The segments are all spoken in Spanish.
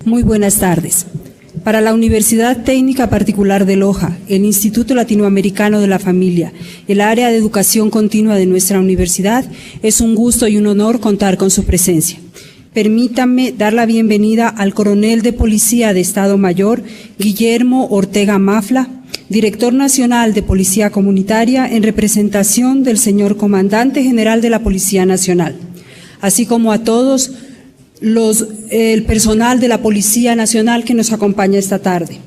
Muy buenas tardes. Para la Universidad Técnica Particular de Loja, el Instituto Latinoamericano de la Familia, el área de educación continua de nuestra universidad, es un gusto y un honor contar con su presencia. Permítanme dar la bienvenida al coronel de Policía de Estado Mayor, Guillermo Ortega Mafla, director nacional de Policía Comunitaria, en representación del señor Comandante General de la Policía Nacional, así como a todos el personal de la Policía Nacional que nos acompaña esta tarde.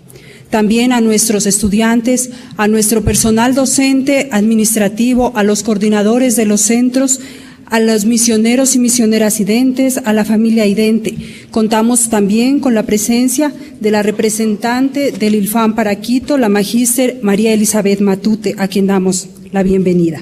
También a nuestros estudiantes, a nuestro personal docente, administrativo, a los coordinadores de los centros, a los misioneros y misioneras identes, a la familia idente. Contamos también con la presencia de la representante del ILFAM para Quito, la magíster María Elizabeth Matute, a quien damos la bienvenida.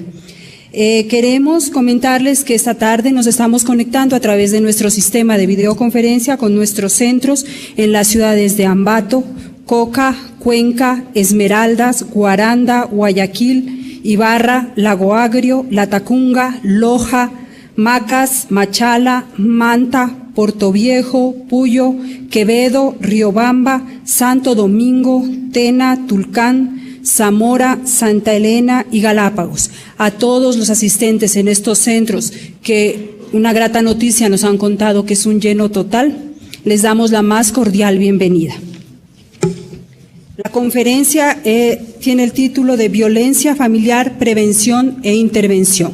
Queremos comentarles que esta tarde nos estamos conectando a través de nuestro sistema de videoconferencia con nuestros centros en las ciudades de Ambato, Coca, Cuenca, Esmeraldas, Guaranda, Guayaquil, Ibarra, Lago Agrio, Latacunga, Loja, Macas, Machala, Manta, Portoviejo, Puyo, Quevedo, Riobamba, Santo Domingo, Tena, Tulcán, Zamora, Santa Elena y Galápagos. A todos los asistentes en estos centros, que una grata noticia nos han contado que es un lleno total, les damos la más cordial bienvenida. La conferencia tiene el título de Violencia Familiar, Prevención e Intervención.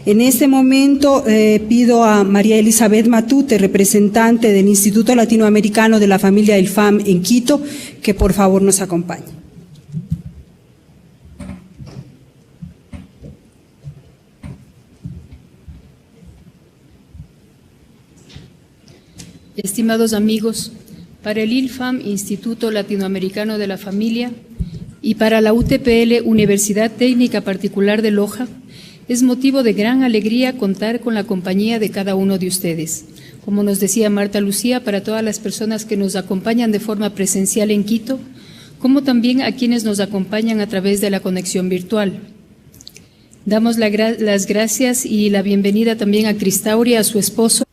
En este momento pido a María Elizabeth Matute, representante del Instituto Latinoamericano de la Familia ILFAM en Quito, que por favor nos acompañe. Estimados amigos, para el ILFAM, Instituto Latinoamericano de la Familia, y para la UTPL, Universidad Técnica Particular de Loja, es motivo de gran alegría contar con la compañía de cada uno de ustedes. Como nos decía Marta Lucía, para todas las personas que nos acompañan de forma presencial en Quito, como también a quienes nos acompañan a través de la conexión virtual. Damos las gracias y la bienvenida también a Cristauri, a su esposo.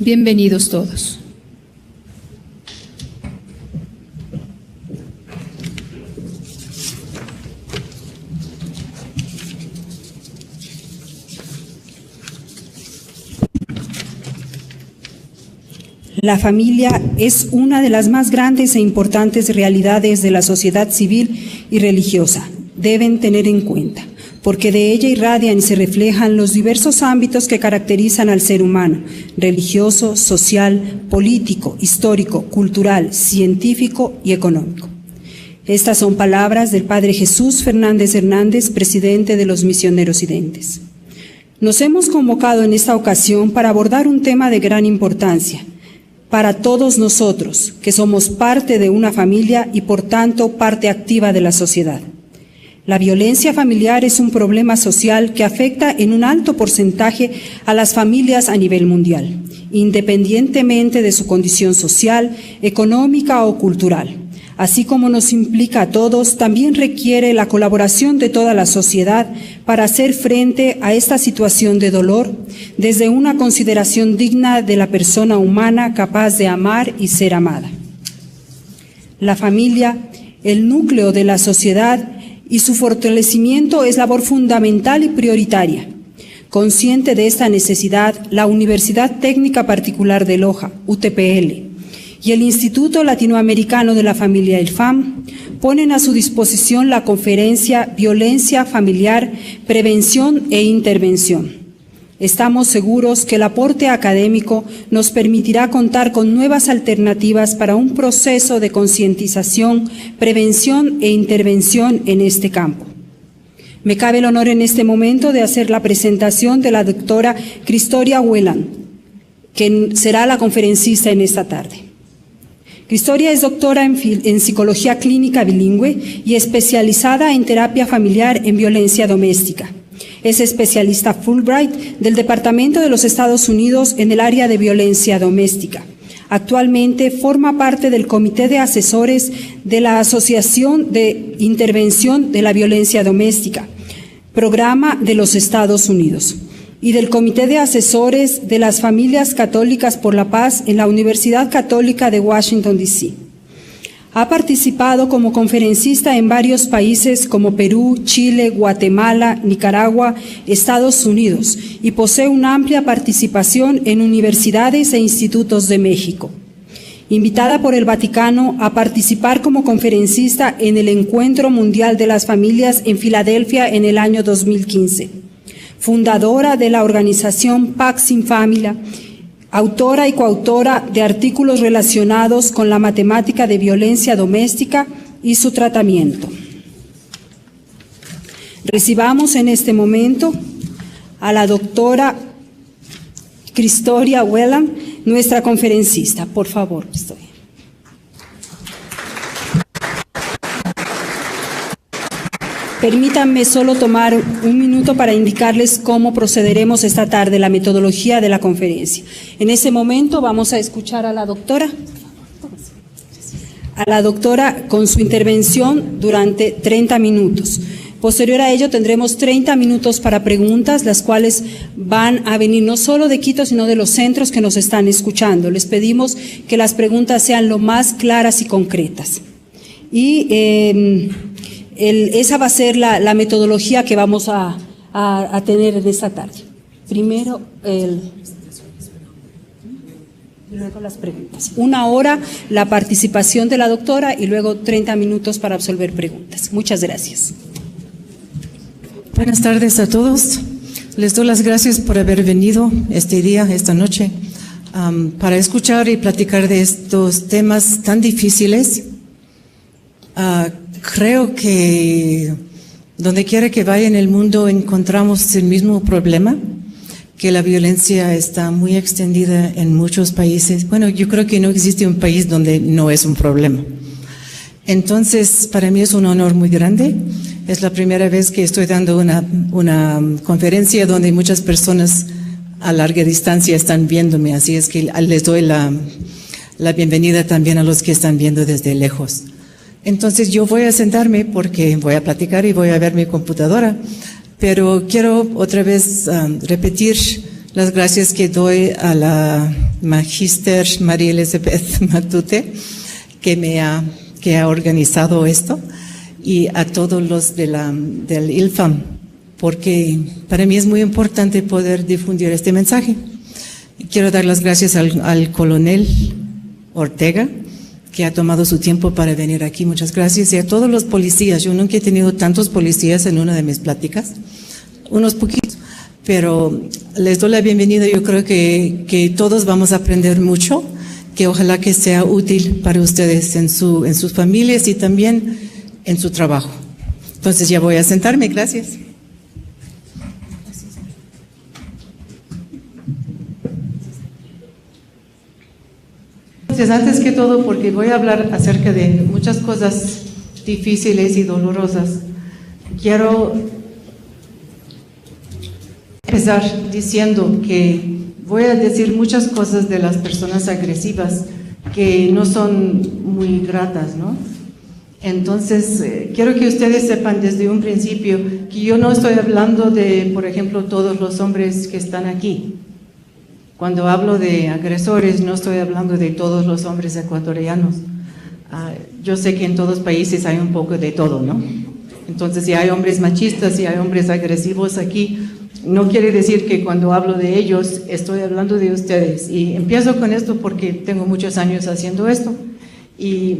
Bienvenidos todos. La familia es una de las más grandes e importantes realidades de la sociedad civil y religiosa. Deben tener en cuenta, porque de ella irradian y se reflejan los diversos ámbitos que caracterizan al ser humano: religioso, social, político, histórico, cultural, científico y económico. Estas son palabras del Padre Jesús Fernández Hernández, presidente de los Misioneros Identes. Nos hemos convocado en esta ocasión para abordar un tema de gran importancia para todos nosotros, que somos parte de una familia y por tanto parte activa de la sociedad. La violencia familiar es un problema social que afecta en un alto porcentaje a las familias a nivel mundial, independientemente de su condición social, económica o cultural. Así como nos implica a todos, también requiere la colaboración de toda la sociedad para hacer frente a esta situación de dolor desde una consideración digna de la persona humana capaz de amar y ser amada. La familia, el núcleo de la sociedad y su fortalecimiento es labor fundamental y prioritaria. Consciente de esta necesidad, la Universidad Técnica Particular de Loja, UTPL, y el Instituto Latinoamericano de la Familia, ILFAM, ponen a su disposición la conferencia Violencia Familiar, Prevención e Intervención. Estamos seguros que el aporte académico nos permitirá contar con nuevas alternativas para un proceso de concientización, prevención e intervención en este campo. Me cabe el honor en este momento de hacer la presentación de la doctora Cristoria Whelan, quien será la conferencista en esta tarde. Cristoria es doctora en Psicología Clínica Bilingüe y especializada en terapia familiar en violencia doméstica. Es especialista Fulbright del Departamento de los Estados Unidos en el área de violencia doméstica. Actualmente forma parte del Comité de Asesores de la Asociación de Intervención de la Violencia Doméstica, Programa de los Estados Unidos, y del Comité de Asesores de las Familias Católicas por la Paz en la Universidad Católica de Washington, D.C. Ha participado como conferencista en varios países como Perú, Chile, Guatemala, Nicaragua, Estados Unidos, y posee una amplia participación en universidades e institutos de México. Invitada por el Vaticano a participar como conferencista en el Encuentro Mundial de las Familias en Filadelfia en el año 2015. Fundadora de la organización Pax in Familia, autora y coautora de artículos relacionados con la matemática de violencia doméstica y su tratamiento. Recibamos en este momento a la doctora Cristoria Whelan, nuestra conferencista. Por favor, Cristoria. Permítanme solo tomar un minuto para indicarles cómo procederemos esta tarde, la metodología de la conferencia. En ese momento vamos a escuchar a la doctora con su intervención durante 30 minutos. Posterior a ello tendremos 30 minutos para preguntas, las cuales van a venir no solo de Quito, sino de los centros que nos están escuchando. Les pedimos que las preguntas sean lo más claras y concretas. Y esa va a ser la metodología que vamos a tener en esta tarde. Primero, luego las preguntas. 1 hora la participación de la doctora y luego 30 minutos para absolver preguntas. Muchas gracias. Buenas tardes a todos. Les doy las gracias por haber venido este día, esta noche, para escuchar y platicar de estos temas tan difíciles. Creo que donde quiera que vaya en el mundo encontramos el mismo problema, que la violencia está muy extendida en muchos países. Bueno, yo creo que no existe un país donde no es un problema. Entonces, para mí es un honor muy grande. Es la primera vez que estoy dando una conferencia donde muchas personas a larga distancia están viéndome, así es que les doy la bienvenida también a los que están viendo desde lejos. Entonces yo voy a sentarme porque voy a platicar y voy a ver mi computadora, pero quiero otra vez repetir las gracias que doy a la Magíster María Elizabeth Matute, que ha organizado esto, y a todos los del ILFAM, porque para mí es muy importante poder difundir este mensaje. Quiero dar las gracias al coronel Ortega, que ha tomado su tiempo para venir aquí. Muchas gracias. Y a todos los policías. Yo nunca he tenido tantos policías en una de mis pláticas, unos poquitos, pero les doy la bienvenida. Yo creo que todos vamos a aprender mucho, que ojalá que sea útil para ustedes en sus familias y también en su trabajo. Entonces ya voy a sentarme. Gracias. Entonces, antes que todo, porque voy a hablar acerca de muchas cosas difíciles y dolorosas, quiero empezar diciendo que voy a decir muchas cosas de las personas agresivas que no son muy gratas, ¿no? Entonces, quiero que ustedes sepan desde un principio que yo no estoy hablando de, por ejemplo, todos los hombres que están aquí. Cuando hablo de agresores, no estoy hablando de todos los hombres ecuatorianos. Yo sé que en todos países hay un poco de todo, ¿no? Entonces, si hay hombres machistas, si hay hombres agresivos aquí, no quiere decir que cuando hablo de ellos estoy hablando de ustedes. Y empiezo con esto porque tengo muchos años haciendo esto y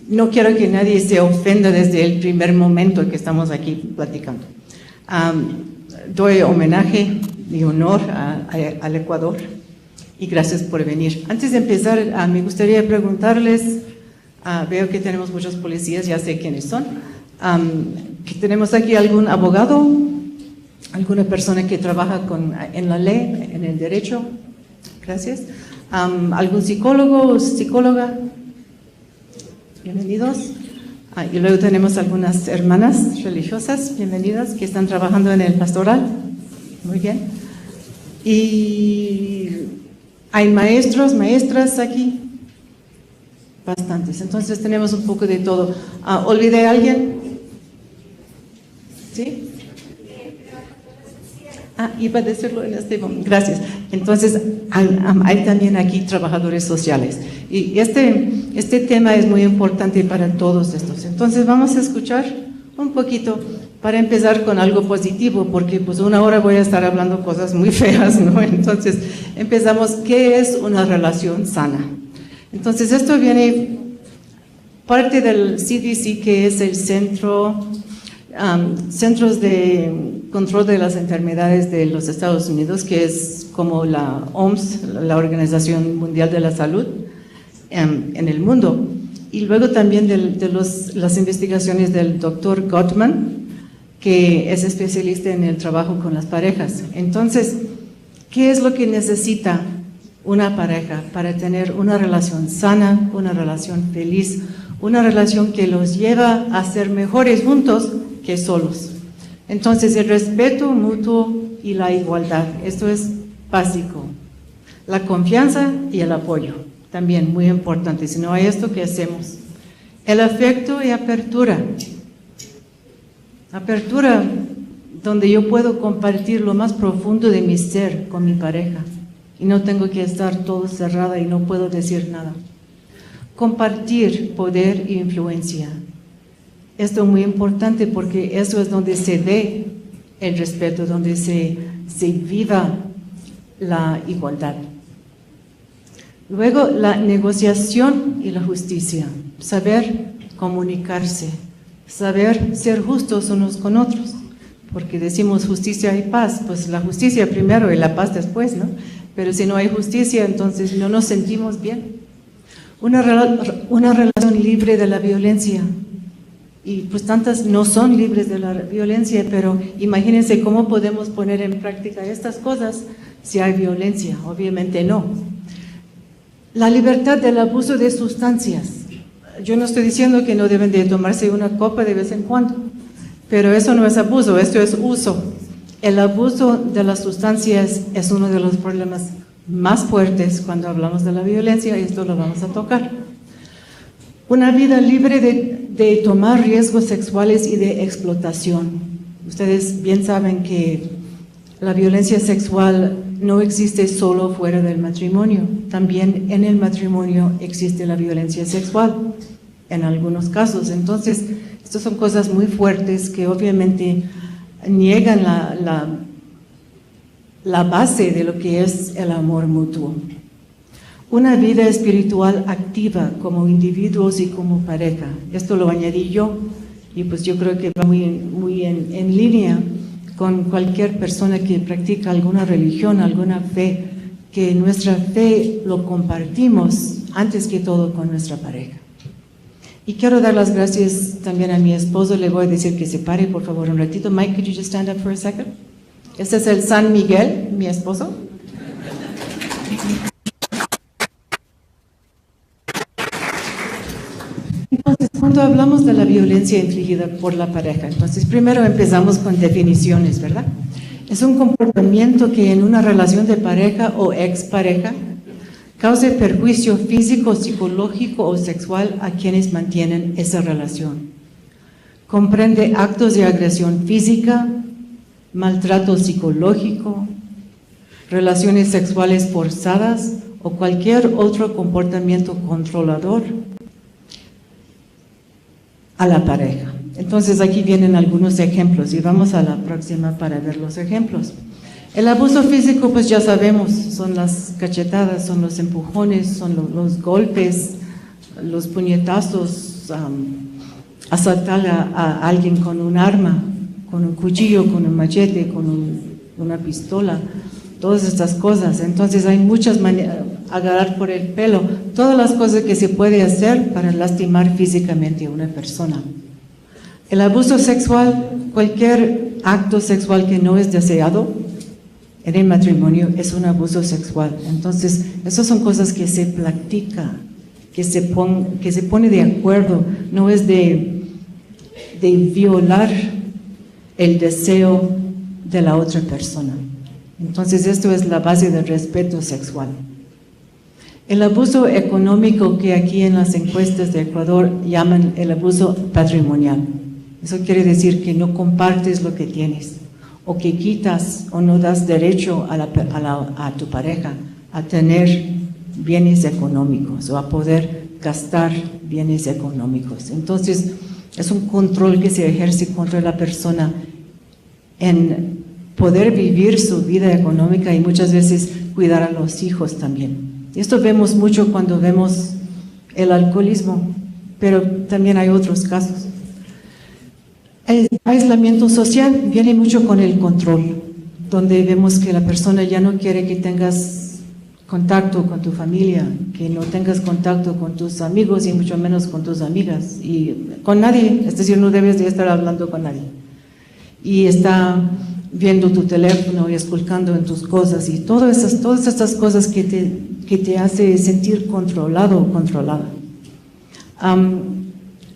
no quiero que nadie se ofenda desde el primer momento que estamos aquí platicando. Doy homenaje y honor al Ecuador y gracias por venir. Antes de empezar, me gustaría preguntarles, veo que tenemos muchos policías, ya sé quiénes son. ¿Tenemos aquí algún abogado? ¿Alguna persona que trabaja en la ley, en el derecho? Gracias. ¿Algún psicólogo o psicóloga? Bienvenidos. Y luego tenemos algunas hermanas religiosas, bienvenidas, que están trabajando en el pastoral. Muy bien. Y hay maestros, maestras aquí. Bastantes. Entonces tenemos un poco de todo. ¿Olvidé a alguien? ¿Sí? Iba a decirlo en este momento. Gracias. Entonces, hay también aquí trabajadores sociales. Y este tema es muy importante para todos estos. Entonces, vamos a escuchar un poquito para empezar con algo positivo, porque pues una hora voy a estar hablando cosas muy feas, ¿no? Entonces, empezamos. ¿Qué es una relación sana? Entonces, esto viene parte del CDC, que es el Centros de Control de las Enfermedades de los Estados Unidos, que es como la OMS, la Organización Mundial de la Salud en el mundo. Y luego también de las investigaciones del doctor Gottman, que es especialista en el trabajo con las parejas. Entonces, ¿qué es lo que necesita una pareja para tener una relación sana, una relación feliz, una relación que los lleva a ser mejores juntos que solos? Entonces, el respeto mutuo y la igualdad, esto es básico. La confianza y el apoyo, también muy importante. Si no hay esto, ¿qué hacemos? El afecto y apertura. Apertura, donde yo puedo compartir lo más profundo de mi ser con mi pareja y no tengo que estar todo cerrada y no puedo decir nada. Compartir poder e influencia. Esto es muy importante porque eso es donde se ve el respeto, donde se viva la igualdad. Luego, la negociación y la justicia. Saber comunicarse, saber ser justos unos con otros. Porque decimos justicia y paz, pues la justicia primero y la paz después, ¿no? Pero si no hay justicia, entonces no nos sentimos bien. Una relación libre de la violencia. Y pues tantas no son libres de la violencia, pero imagínense cómo podemos poner en práctica estas cosas si hay violencia. Obviamente no. La libertad del abuso de sustancias. Yo no estoy diciendo que no deben de tomarse una copa de vez en cuando, pero eso no es abuso, esto es uso. El abuso de las sustancias es uno de los problemas más fuertes cuando hablamos de la violencia y esto lo vamos a tocar. Una vida libre de tomar riesgos sexuales y de explotación. Ustedes bien saben que la violencia sexual no existe solo fuera del matrimonio. También en el matrimonio existe la violencia sexual, en algunos casos. Entonces, estas son cosas muy fuertes que obviamente niegan la base de lo que es el amor mutuo. Una vida espiritual activa como individuos y como pareja. Esto lo añadí yo y pues yo creo que va muy en línea con cualquier persona que practica alguna religión, alguna fe, que nuestra fe lo compartimos antes que todo con nuestra pareja. Y quiero dar las gracias también a mi esposo. Le voy a decir que se pare, por favor, un ratito. Mike, could you just stand up for a second? Este es el San Miguel, mi esposo. Entonces, cuando hablamos de la violencia infligida por la pareja, entonces primero empezamos con definiciones, ¿verdad? Es un comportamiento que en una relación de pareja o expareja cause perjuicio físico, psicológico o sexual a quienes mantienen esa relación. Comprende actos de agresión física, maltrato psicológico, relaciones sexuales forzadas o cualquier otro comportamiento controlador a la pareja. Entonces aquí vienen algunos ejemplos y vamos a la próxima para ver los ejemplos. El abuso físico, pues ya sabemos, son las cachetadas, son los empujones, son los golpes, los puñetazos, asaltar a alguien con un arma, con un cuchillo, con un machete, con una pistola, todas estas cosas. Entonces hay muchas maneras, agarrar por el pelo, todas las cosas que se puede hacer para lastimar físicamente a una persona. El abuso sexual, cualquier acto sexual que no es deseado en el matrimonio es un abuso sexual. Entonces, esas son cosas que se practica, que se pone de acuerdo, no es de violar el deseo de la otra persona. Entonces, esto es la base del respeto sexual. El abuso económico, que aquí en las encuestas de Ecuador llaman el abuso patrimonial. Eso quiere decir que no compartes lo que tienes, o que quitas o no das derecho a tu pareja a tener bienes económicos o a poder gastar bienes económicos. Entonces, es un control que se ejerce contra la persona en poder vivir su vida económica y muchas veces cuidar a los hijos también. Esto vemos mucho cuando vemos el alcoholismo, pero también hay otros casos. El aislamiento social viene mucho con el control, donde vemos que la persona ya no quiere que tengas contacto con tu familia, que no tengas contacto con tus amigos y mucho menos con tus amigas y con nadie, es decir, no debes de estar hablando con nadie. Y está viendo tu teléfono y esculcando en tus cosas y todas estas cosas que te hace sentir controlado o controlada.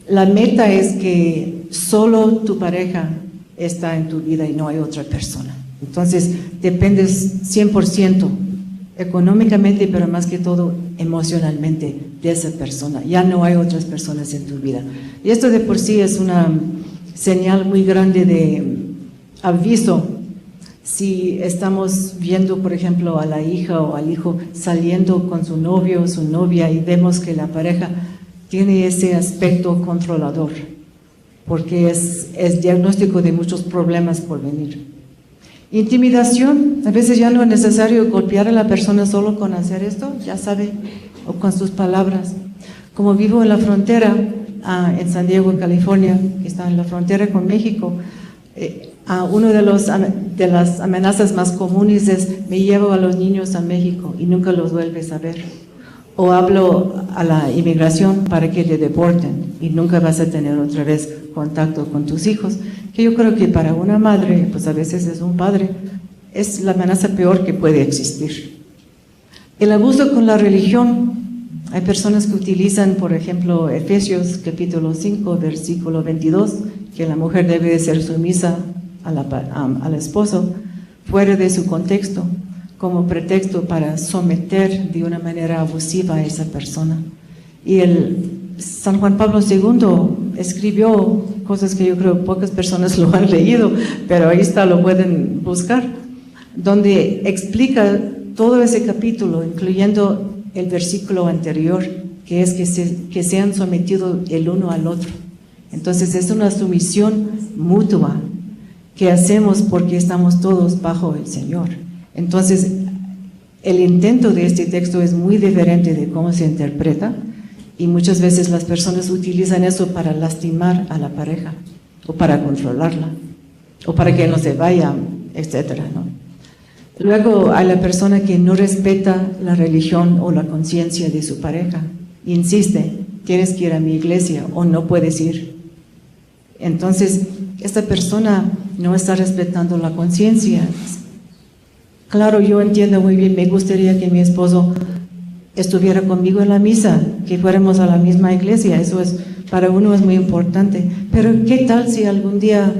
La meta es que solo tu pareja está en tu vida y no hay otra persona. Entonces, dependes 100% económicamente, pero más que todo emocionalmente de esa persona. Ya no hay otras personas en tu vida. Y esto de por sí es una señal muy grande de aviso. Si estamos viendo, por ejemplo, a la hija o al hijo saliendo con su novio o su novia y vemos que la pareja tiene ese aspecto controlador, porque es diagnóstico de muchos problemas por venir. Intimidación, a veces ya no es necesario golpear a la persona solo con hacer esto, ya sabe, o con sus palabras. Como vivo en la frontera, en San Diego, California, que está en la frontera con México, uno de las amenazas más comunes es: me llevo a los niños a México y nunca los vuelves a ver. O hablo a la inmigración para que te deporten y nunca vas a tener otra vez contacto con tus hijos. Que yo creo que para una madre, pues a veces es un padre, es la amenaza peor que puede existir. El abuso con la religión. Hay personas que utilizan, por ejemplo, Efesios capítulo 5, versículo 22, que la mujer debe de ser sumisa al esposo, fuera de su contexto, como pretexto para someter de una manera abusiva a esa persona. Y San Juan Pablo II escribió cosas que yo creo pocas personas lo han leído, pero ahí está, lo pueden buscar, donde explica todo ese capítulo, incluyendo el versículo anterior, que es que sean sometidos el uno al otro. Entonces es una sumisión mutua que hacemos porque estamos todos bajo el Señor. Entonces el intento de este texto es muy diferente de cómo se interpreta, y muchas veces las personas utilizan eso para lastimar a la pareja, o para controlarla, o para que no se vaya, etcétera, ¿no? Luego hay la persona que no respeta la religión o la conciencia de su pareja. Insiste: tienes que ir a mi iglesia o no puedes ir. Entonces, esta persona no está respetando la conciencia. Claro, yo entiendo muy bien, me gustaría que mi esposo estuviera conmigo en la misa, que fuéramos a la misma iglesia, eso es, para uno es muy importante. Pero ¿qué tal si algún día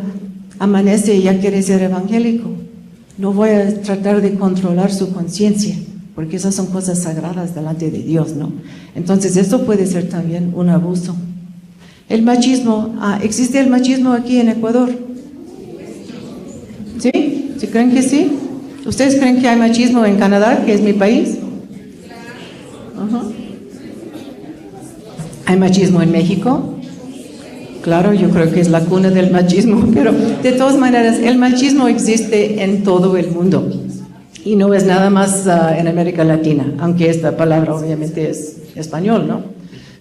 amanece y ya quiere ser evangélico? No voy a tratar de controlar su conciencia, porque esas son cosas sagradas delante de Dios, ¿no? Entonces, esto puede ser también un abuso. El machismo, ¿existe el machismo aquí en Ecuador? ¿Sí? ¿Sí creen que sí? ¿Ustedes creen que hay machismo en Canadá, que es mi país? ¿Hay machismo en México? Claro, yo creo que es la cuna del machismo, pero de todas maneras, el machismo existe en todo el mundo y no es nada más en América Latina, aunque esta palabra obviamente es español, ¿no?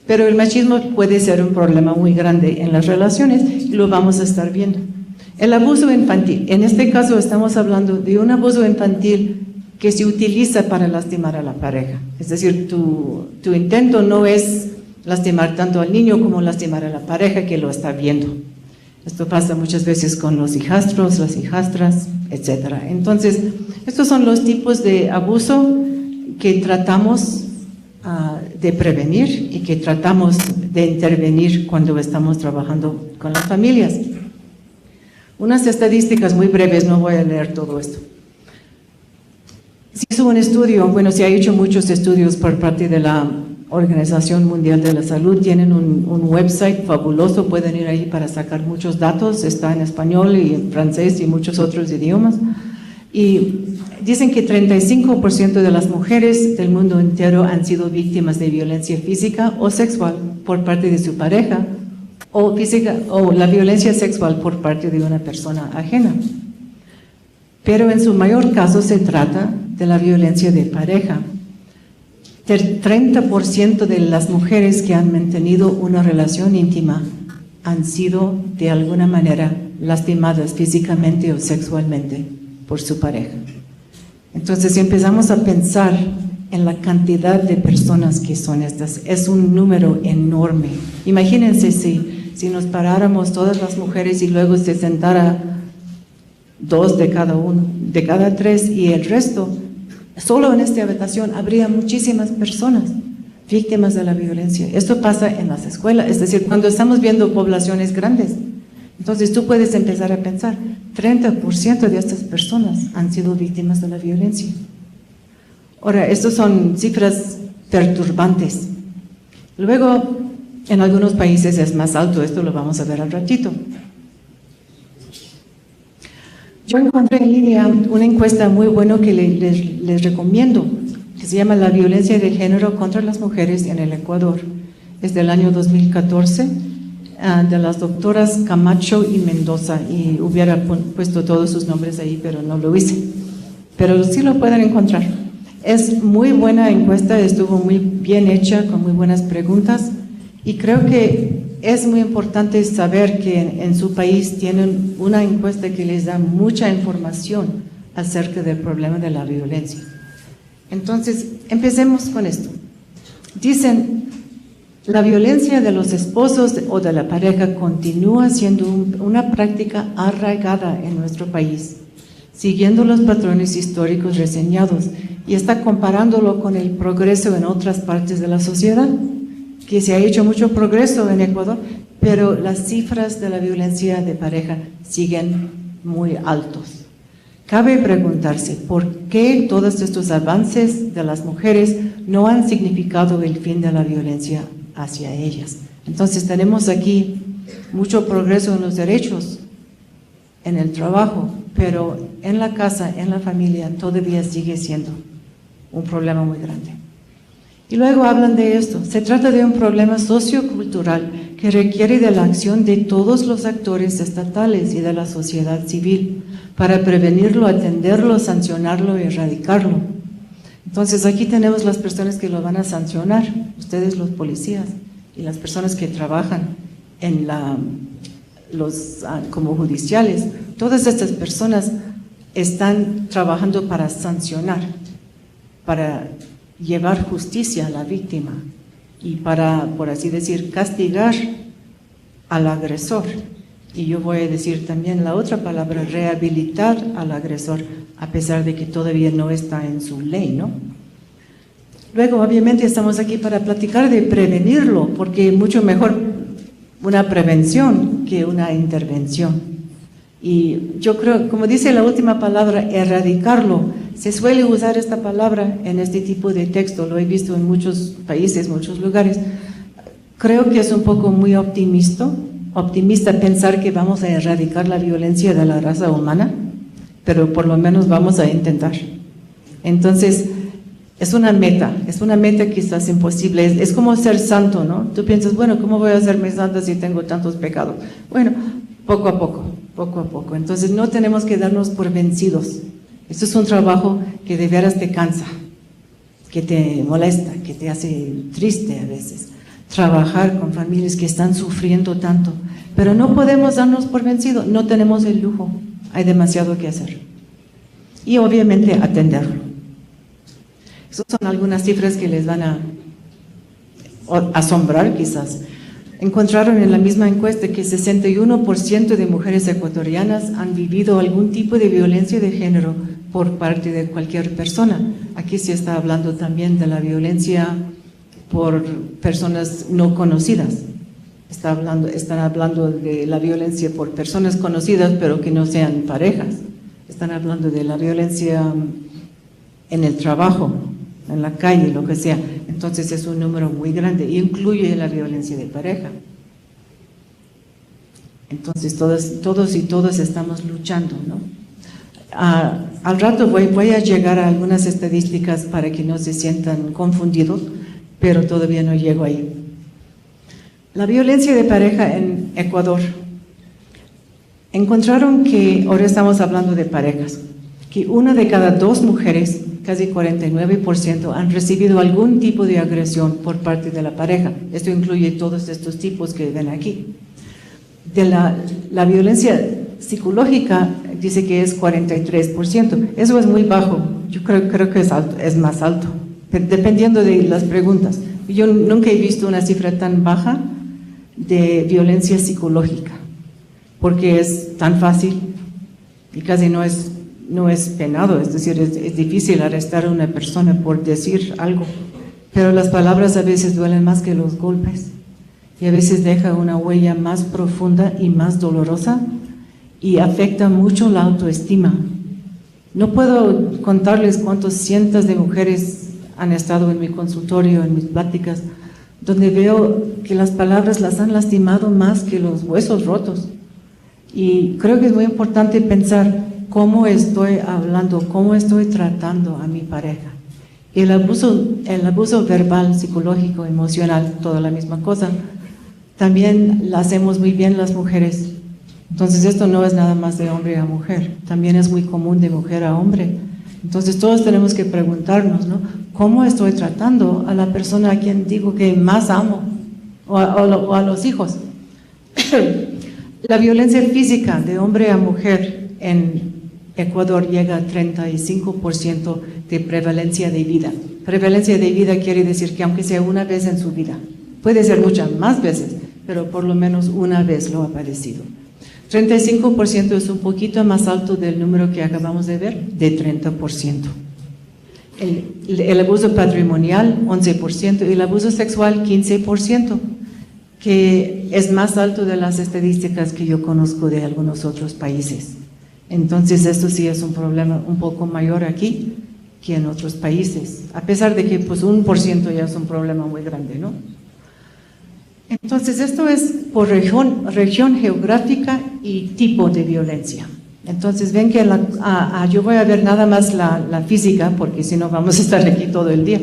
Pero el machismo puede ser un problema muy grande en las relaciones y lo vamos a estar viendo. El abuso infantil, en este caso estamos hablando de un abuso infantil que se utiliza para lastimar a la pareja. Es decir, tu intento no es lastimar tanto al niño como lastimar a la pareja que lo está viendo. Esto pasa muchas veces con los hijastros, las hijastras, etc. Entonces, estos son los tipos de abuso que tratamos de prevenir y que tratamos de intervenir cuando estamos trabajando con las familias. Unas estadísticas muy breves, no voy a leer todo esto. Se hizo un estudio, bueno, se ha hecho muchos estudios por parte de la Organización Mundial de la Salud, tienen un website fabuloso, pueden ir ahí para sacar muchos datos, está en español y en francés y muchos otros idiomas, y dicen que 35% de las mujeres del mundo entero han sido víctimas de violencia física o sexual por parte de su pareja, o la violencia sexual por parte de una persona ajena. Pero en su mayor caso se trata de la violencia de pareja. 30% de las mujeres que han mantenido una relación íntima han sido de alguna manera lastimadas físicamente o sexualmente por su pareja. Entonces, si empezamos a pensar en la cantidad de personas que son estas, es un número enorme. Imagínense si nos paráramos todas las mujeres y luego se sentara 2 de cada 3 y el resto. Solo en esta habitación habría muchísimas personas víctimas de la violencia. Esto pasa en las escuelas, es decir, cuando estamos viendo poblaciones grandes. Entonces tú puedes empezar a pensar, 30% de estas personas han sido víctimas de la violencia. Ahora, estas son cifras perturbantes. Luego, en algunos países es más alto, esto lo vamos a ver al ratito. Yo encontré en línea una encuesta muy buena que les recomiendo, que se llama La violencia de género contra las mujeres en el Ecuador. Es del año 2014, de las doctoras Camacho y Mendoza, y hubiera puesto todos sus nombres ahí, pero no lo hice. Pero sí lo pueden encontrar. Es muy buena encuesta, estuvo muy bien hecha, con muy buenas preguntas, y creo que es muy importante saber que en su país tienen una encuesta que les da mucha información acerca del problema de la violencia. Entonces, empecemos con esto. Dicen, la violencia de los esposos o de la pareja continúa siendo una práctica arraigada en nuestro país, siguiendo los patrones históricos reseñados, y está comparándolo con el progreso en otras partes de la sociedad, que se ha hecho mucho progreso en Ecuador, pero las cifras de la violencia de pareja siguen muy altos. Cabe preguntarse por qué todos estos avances de las mujeres no han significado el fin de la violencia hacia ellas. Entonces tenemos aquí mucho progreso en los derechos, en el trabajo, pero en la casa, en la familia, todavía sigue siendo un problema muy grande. Y luego hablan de esto. Se trata de un problema sociocultural que requiere de la acción de todos los actores estatales y de la sociedad civil para prevenirlo, atenderlo, sancionarlo y erradicarlo. Entonces aquí tenemos las personas que lo van a sancionar, ustedes los policías y las personas que trabajan en como judiciales. Todas estas personas están trabajando para sancionar, para llevar justicia a la víctima y para, por así decir, castigar al agresor. Y yo voy a decir también la otra palabra, rehabilitar al agresor, a pesar de que todavía no está en su ley, ¿no? Luego, obviamente, estamos aquí para platicar de prevenirlo, porque mucho mejor una prevención que una intervención. Y yo creo, como dice la última palabra, erradicarlo. Se suele usar esta palabra en este tipo de texto, lo he visto en muchos países, muchos lugares. Creo que es un poco muy optimista pensar que vamos a erradicar la violencia de la raza humana, pero por lo menos vamos a intentar. Entonces, es una meta quizás imposible, es como ser santo, ¿no? Tú piensas, bueno, ¿cómo voy a hacerme santa si tengo tantos pecados? Bueno, poco a poco. Entonces no tenemos que darnos por vencidos. Esto es un trabajo que de veras te cansa, que te molesta, que te hace triste a veces. Trabajar con familias que están sufriendo tanto, pero no podemos darnos por vencidos, no tenemos el lujo, hay demasiado que hacer. Y obviamente atenderlo. Esas son algunas cifras que les van a asombrar quizás. Encontraron en la misma encuesta que 61% de mujeres ecuatorianas han vivido algún tipo de violencia de género por parte de cualquier persona. Aquí se está hablando también de la violencia por personas no conocidas. Están hablando de la violencia por personas conocidas pero que no sean parejas. Están hablando de la violencia en el trabajo, en la calle, lo que sea. Entonces es un número muy grande y incluye la violencia de pareja. Entonces todos y todas estamos luchando, ¿no? Al rato voy a llegar a algunas estadísticas para que no se sientan confundidos, pero todavía no llego ahí. La violencia de pareja en Ecuador. Encontraron que, ahora estamos hablando de parejas, que una de cada dos mujeres, casi 49%, han recibido algún tipo de agresión por parte de la pareja. Esto incluye todos estos tipos que ven aquí. De la violencia psicológica dice que es 43%. Eso es muy bajo. Yo creo que es más alto, dependiendo de las preguntas. Yo nunca he visto una cifra tan baja de violencia psicológica, porque es tan fácil y casi no es penado, es decir, es difícil arrestar a una persona por decir algo, pero las palabras a veces duelen más que los golpes y a veces deja una huella más profunda y más dolorosa y afecta mucho la autoestima. No puedo contarles cuántos cientos de mujeres han estado en mi consultorio, en mis pláticas, donde veo que las palabras las han lastimado más que los huesos rotos. Y creo que es muy importante pensar cómo estoy hablando, cómo estoy tratando a mi pareja. El abuso verbal, psicológico, emocional, toda la misma cosa, también la hacemos muy bien las mujeres. Entonces esto no es nada más de hombre a mujer, también es muy común de mujer a hombre. Entonces todos tenemos que preguntarnos, ¿no? ¿Cómo estoy tratando a la persona a quien digo que más amo? O a los hijos. La violencia física de hombre a mujer en Ecuador llega a 35% de prevalencia de vida. Prevalencia de vida quiere decir que aunque sea una vez en su vida, puede ser muchas más veces, pero por lo menos una vez lo ha padecido. 35% es un poquito más alto del número que acabamos de ver, de 30%. El abuso patrimonial, 11%, y el abuso sexual, 15%, que es más alto de las estadísticas que yo conozco de algunos otros países. Entonces esto sí es un problema un poco mayor aquí que en otros países, a pesar de que pues 1% ya es un problema muy grande, ¿no? Entonces esto es por región geográfica y tipo de violencia. Entonces ven que yo voy a ver nada más la física, porque si no vamos a estar aquí todo el día.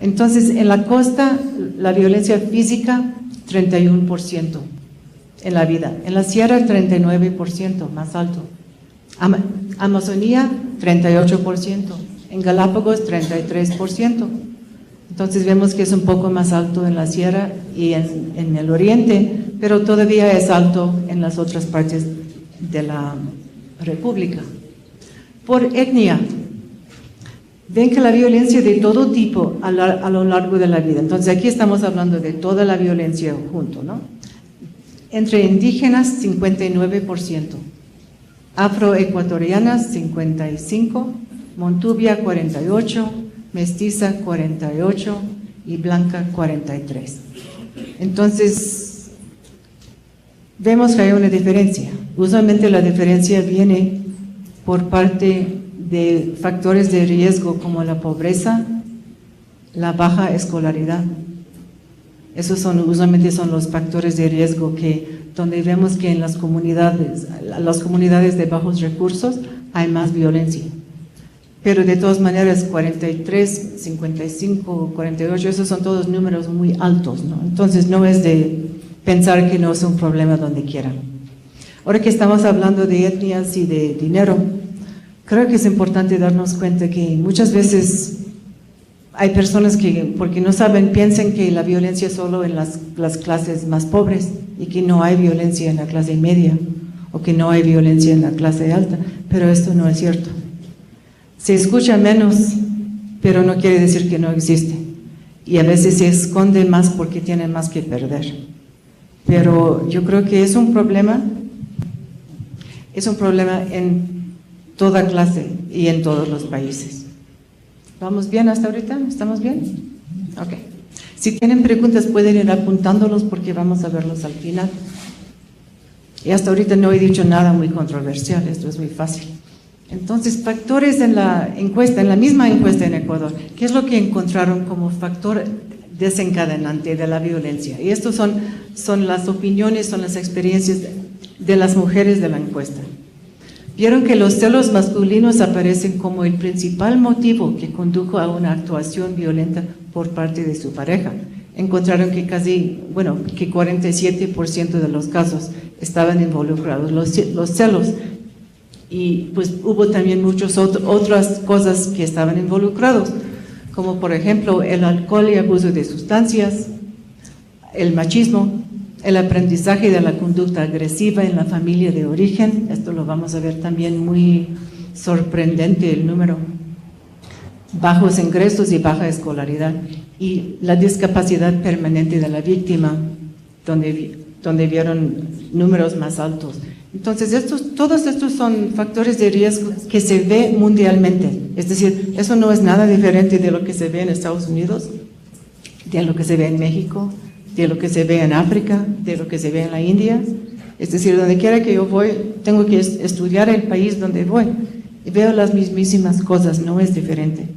Entonces en la costa la violencia física 31% en la vida, en la sierra 39%, más alto. Amazonía 38%, en Galápagos 33%. Entonces vemos que es un poco más alto en la sierra y en el oriente, pero todavía es alto en las otras partes de la República. Por etnia, ven que la violencia de todo tipo a lo largo de la vida. Entonces aquí estamos hablando de toda la violencia junto, ¿no? Entre indígenas 59%, afroecuatorianas 55%, montubia 48%, mestiza 48% y blanca 43%. Entonces, vemos que hay una diferencia. Usualmente la diferencia viene por parte de factores de riesgo como la pobreza, la baja escolaridad. Esos usualmente son los factores de riesgo donde vemos que en las comunidades de bajos recursos hay más violencia. pero de todas maneras 43, 55, 48, esos son todos números muy altos, ¿no? Entonces no es de pensar que no es un problema donde quiera. Ahora que estamos hablando de etnias y de dinero, creo que es importante darnos cuenta que muchas veces hay personas que, porque no saben, piensan que la violencia es solo en las clases más pobres y que no hay violencia en la clase media o que no hay violencia en la clase alta, pero esto no es cierto. Se escucha menos, pero no quiere decir que no existe. Y a veces se esconde más porque tiene más que perder. Pero yo creo que es un problema en toda clase y en todos los países. ¿Vamos bien hasta ahorita? ¿Estamos bien? Ok. Si tienen preguntas pueden ir apuntándolos porque vamos a verlos al final. Y hasta ahorita no he dicho nada muy controversial, esto es muy fácil. Entonces, factores en la encuesta, en la misma encuesta en Ecuador, ¿qué es lo que encontraron como factor desencadenante de la violencia? Y estos son las opiniones, son las experiencias de las mujeres de la encuesta. Vieron que los celos masculinos aparecen como el principal motivo que condujo a una actuación violenta por parte de su pareja. Encontraron que que 47% de los casos estaban involucrados los celos. Y pues hubo también muchas otras cosas que estaban involucrados, como por ejemplo el alcohol y abuso de sustancias, el machismo, el aprendizaje de la conducta agresiva en la familia de origen, esto lo vamos a ver también muy sorprendente el número, bajos ingresos y baja escolaridad, y la discapacidad permanente de la víctima, donde vieron números más altos. Entonces, todos estos son factores de riesgo que se ve mundialmente, es decir, eso no es nada diferente de lo que se ve en Estados Unidos, de lo que se ve en México, de lo que se ve en África, de lo que se ve en la India. Es decir, donde quiera que yo voy, tengo que estudiar el país donde voy y veo las mismísimas cosas, no es diferente.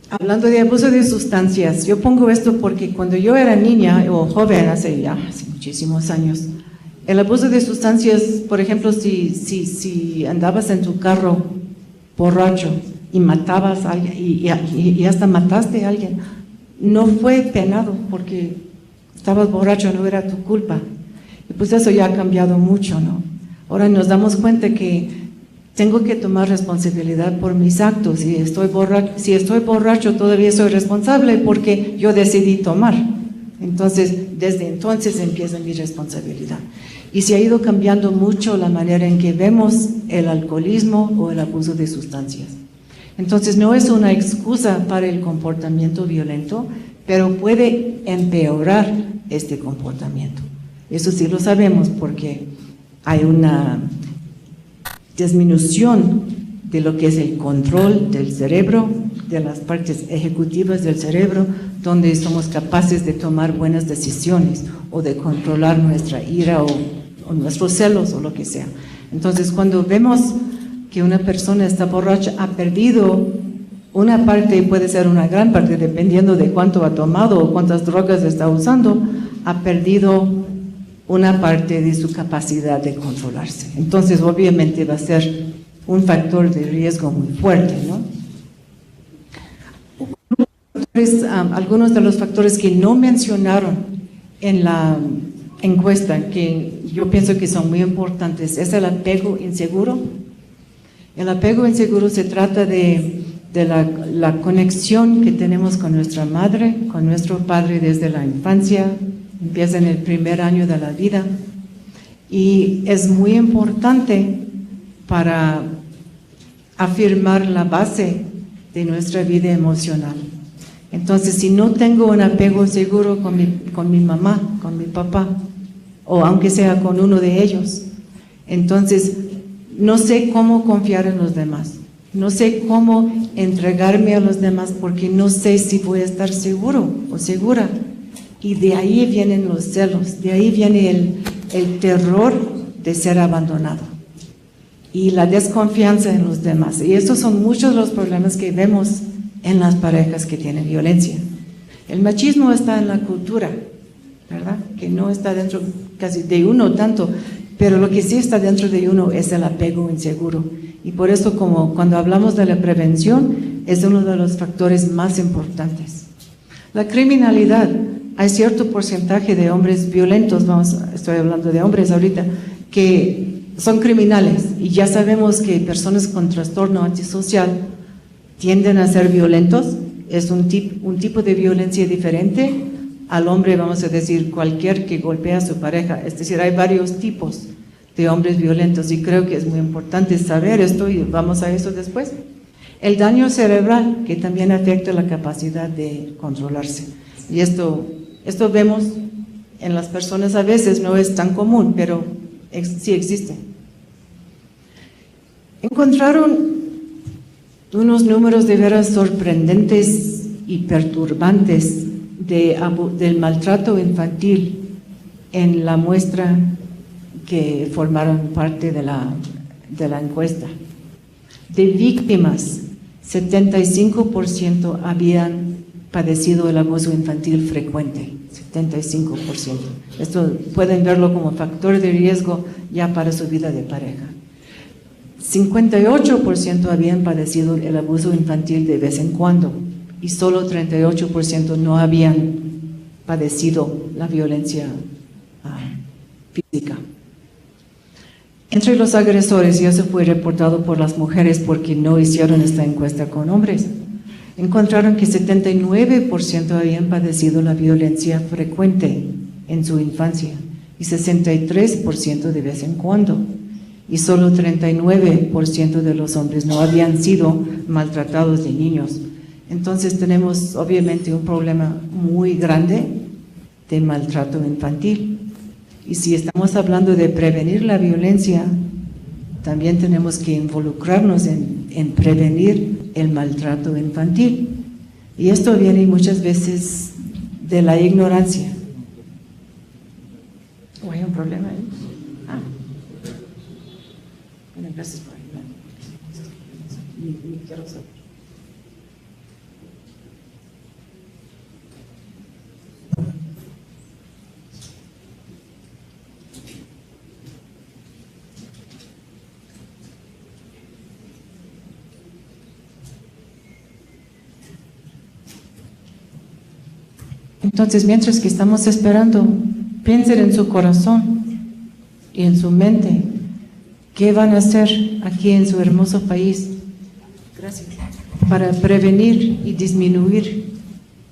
Hablando de abuso de sustancias, yo pongo esto porque cuando yo era niña o joven, hace muchísimos años, el abuso de sustancias, por ejemplo, si andabas en tu carro borracho y matabas a alguien y hasta mataste a alguien, no fue penado porque estabas borracho, no era tu culpa. Y pues eso ya ha cambiado mucho, ¿no? Ahora nos damos cuenta que tengo que tomar responsabilidad por mis actos. Si estoy borracho todavía soy responsable porque yo decidí tomar. Entonces, desde entonces empieza mi responsabilidad. Y se ha ido cambiando mucho la manera en que vemos el alcoholismo o el abuso de sustancias. Entonces, no es una excusa para el comportamiento violento, pero puede empeorar este comportamiento. Eso sí lo sabemos porque hay una disminución de lo que es el control del cerebro, de las partes ejecutivas del cerebro, donde somos capaces de tomar buenas decisiones o de controlar nuestra ira o nuestros celos o lo que sea. Entonces, cuando vemos que una persona está borracha, ha perdido una parte, y puede ser una gran parte, dependiendo de cuánto ha tomado o cuántas drogas está usando, ha perdido una parte de su capacidad de controlarse. Entonces, obviamente, va a ser un factor de riesgo muy fuerte, ¿no? Algunos de los factores que no mencionaron en la encuesta, que yo pienso que son muy importantes, es el apego inseguro. El apego inseguro se trata de la conexión que tenemos con nuestra madre, con nuestro padre desde la infancia, empieza en el primer año de la vida, y es muy importante para afirmar la base de nuestra vida emocional. Entonces, si no tengo un apego seguro con mi mamá, con mi papá, o aunque sea con uno de ellos, entonces no sé cómo confiar en los demás, no sé cómo entregarme a los demás porque no sé si voy a estar seguro o segura. Y de ahí vienen los celos, de ahí viene el terror de ser abandonado y la desconfianza en los demás. Y estos son muchos los problemas que vemos en las parejas que tienen violencia. El machismo está en la cultura, ¿verdad? Que no está dentro casi de uno tanto, pero lo que sí está dentro de uno es el apego inseguro. Y por eso, como cuando hablamos de la prevención, es uno de los factores más importantes. La criminalidad, hay cierto porcentaje de hombres violentos, estoy hablando de hombres ahorita, que son criminales, y ya sabemos que personas con trastorno antisocial tienden a ser violentos. Es un tipo de violencia diferente al hombre, vamos a decir, cualquier que golpea a su pareja. Es decir, hay varios tipos de hombres violentos, y creo que es muy importante saber esto, y vamos a eso después. El daño cerebral, que también afecta la capacidad de controlarse. Y esto vemos en las personas, a veces no es tan común, pero sí existe. Encontraron unos números de veras sorprendentes y perturbantes del maltrato infantil en la muestra que formaron parte de la encuesta. De víctimas, 75% habían padecido el abuso infantil frecuente, 75%. Esto pueden verlo como factor de riesgo ya para su vida de pareja. 58% habían padecido el abuso infantil de vez en cuando, y solo 38% no habían padecido la violencia física. Entre los agresores, ya se fue reportado por las mujeres porque no hicieron esta encuesta con hombres, encontraron que 79% habían padecido la violencia frecuente en su infancia y 63% de vez en cuando, y solo 39% de los hombres no habían sido maltratados de niños. Entonces tenemos obviamente un problema muy grande de maltrato infantil. Y si estamos hablando de prevenir la violencia, también tenemos que involucrarnos en prevenir el maltrato infantil. Y esto viene muchas veces de la ignorancia. ¿O hay un problema ahí? Bueno, gracias por ayudar. Ni quiero saber. Entonces, mientras que estamos esperando, piensen en su corazón y en su mente, ¿qué van a hacer aquí en su hermoso país? Gracias. Para prevenir y disminuir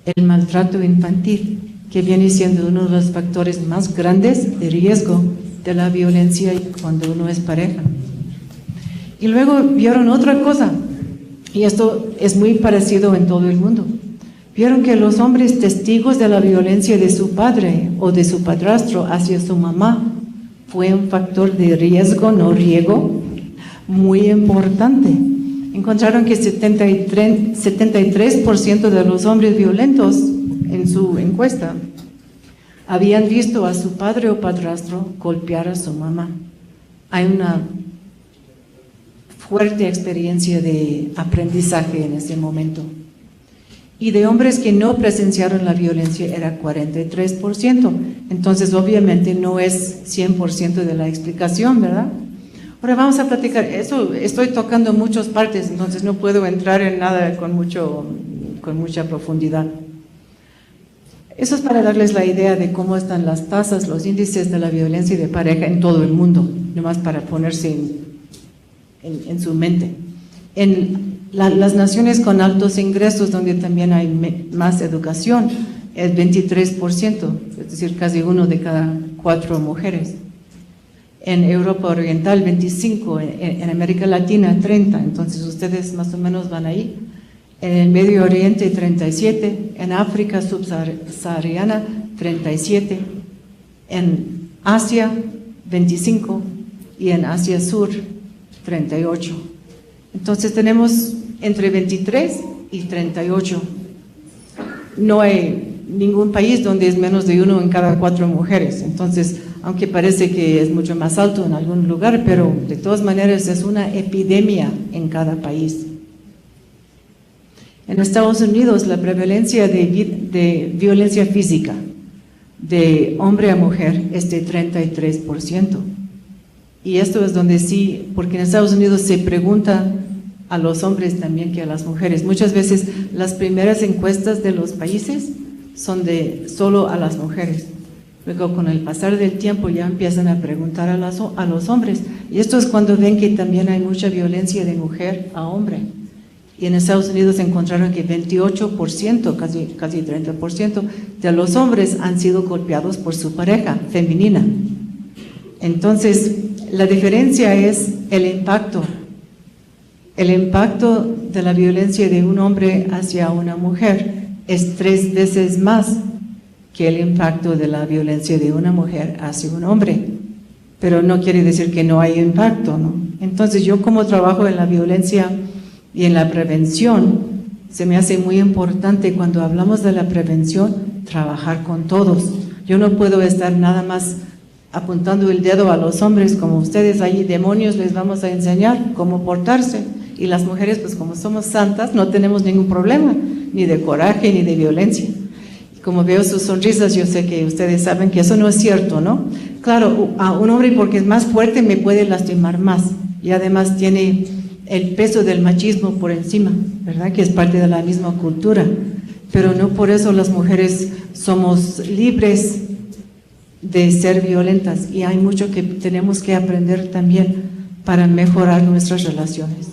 el maltrato infantil, que viene siendo uno de los factores más grandes de riesgo de la violencia cuando uno es pareja. Y luego vieron otra cosa, y esto es muy parecido en todo el mundo. Vieron que los hombres testigos de la violencia de su padre o de su padrastro hacia su mamá fue un factor de riesgo, no riego, muy importante. Encontraron que 73% de los hombres violentos en su encuesta habían visto a su padre o padrastro golpear a su mamá. Hay una fuerte experiencia de aprendizaje en ese momento. Y de hombres que no presenciaron la violencia era 43%. Entonces, obviamente, no es 100% de la explicación, ¿verdad? Ahora vamos a platicar. Eso, estoy tocando muchas partes, entonces no puedo entrar en nada con mucha profundidad. Eso es para darles la idea de cómo están las tasas, los índices de la violencia de pareja en todo el mundo, nomás para ponerse en su mente. En las naciones con altos ingresos, donde también hay más educación, es 23%, es decir, casi 1 de cada 4 mujeres. En Europa Oriental, 25%, en América Latina, 30%, entonces ustedes más o menos van ahí. En el Medio Oriente, 37%, en África subsahariana, 37%, en Asia, 25%, y en Asia Sur, 38%. Entonces tenemos entre 23 y 38. No hay ningún país donde es menos de 1 en cada 4 mujeres. Entonces, aunque parece que es mucho más alto en algún lugar, pero de todas maneras es una epidemia en cada país. En Estados Unidos, la prevalencia de violencia física de hombre a mujer es de 33%. Y esto es donde sí, porque en Estados Unidos se pregunta a los hombres también que a las mujeres. Muchas veces las primeras encuestas de los países son de solo a las mujeres. Luego con el pasar del tiempo ya empiezan a preguntar a los hombres. Y esto es cuando ven que también hay mucha violencia de mujer a hombre. Y en Estados Unidos encontraron que 28%, casi 30% de los hombres han sido golpeados por su pareja femenina. Entonces, la diferencia es el impacto. El impacto de la violencia de un hombre hacia una mujer es 3 veces más que el impacto de la violencia de una mujer hacia un hombre. Pero no quiere decir que no hay impacto, ¿no? Entonces, yo como trabajo en la violencia y en la prevención, se me hace muy importante cuando hablamos de la prevención, trabajar con todos. Yo no puedo estar nada más apuntando el dedo a los hombres como ustedes, ahí demonios les vamos a enseñar cómo portarse. Y las mujeres, pues como somos santas, no tenemos ningún problema, ni de coraje, ni de violencia. Y como veo sus sonrisas, yo sé que ustedes saben que eso no es cierto, ¿no? Claro, a un hombre porque es más fuerte me puede lastimar más. Y además tiene el peso del machismo por encima, ¿verdad? Que es parte de la misma cultura. Pero no por eso las mujeres somos libres de ser violentas. Y hay mucho que tenemos que aprender también para mejorar nuestras relaciones.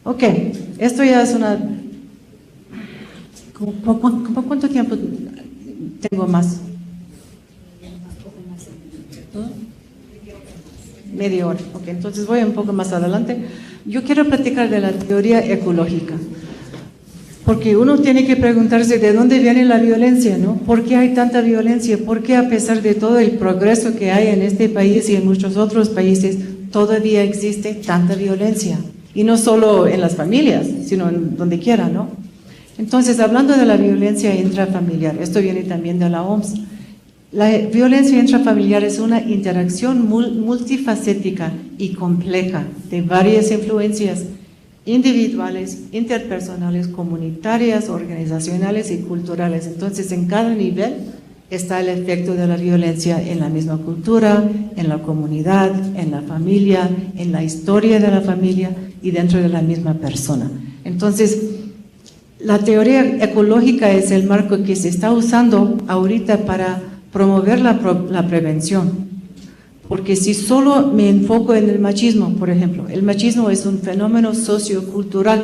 Ok, esto ya es una... ¿Cuánto tiempo tengo más? Media hora. Ok, entonces voy un poco más adelante. Yo quiero platicar de la teoría ecológica. Porque uno tiene que preguntarse de dónde viene la violencia, ¿no? ¿Por qué hay tanta violencia? ¿Por qué a pesar de todo el progreso que hay en este país y en muchos otros países, todavía existe tanta violencia? Y no solo en las familias, sino en donde quiera, ¿no? Entonces, hablando de la violencia intrafamiliar, esto viene también de la OMS. La violencia intrafamiliar es una interacción multifacética y compleja de varias influencias individuales, interpersonales, comunitarias, organizacionales y culturales. Entonces, en cada nivel está el efecto de la violencia en la misma cultura, en la comunidad, en la familia, en la historia de la familia y dentro de la misma persona. Entonces, la teoría ecológica es el marco que se está usando ahorita para promover la prevención. Porque si solo me enfoco en el machismo, por ejemplo, el machismo es un fenómeno sociocultural,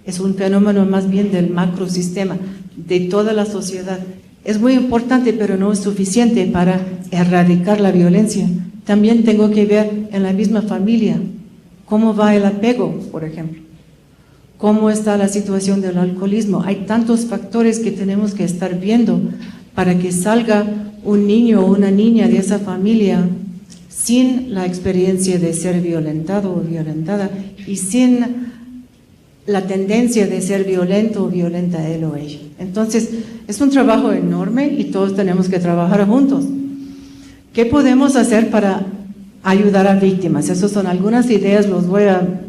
es un fenómeno más bien del macrosistema, de toda la sociedad. Es muy importante, pero no es suficiente para erradicar la violencia. También tengo que ver en la misma familia cómo va el apego, por ejemplo. Cómo está la situación del alcoholismo. Hay tantos factores que tenemos que estar viendo para que salga un niño o una niña de esa familia sin la experiencia de ser violentado o violentada y sin la tendencia de ser violento o violenta él o ella. Entonces, es un trabajo enorme y todos tenemos que trabajar juntos. ¿Qué podemos hacer para ayudar a víctimas? Esas son algunas ideas, los voy a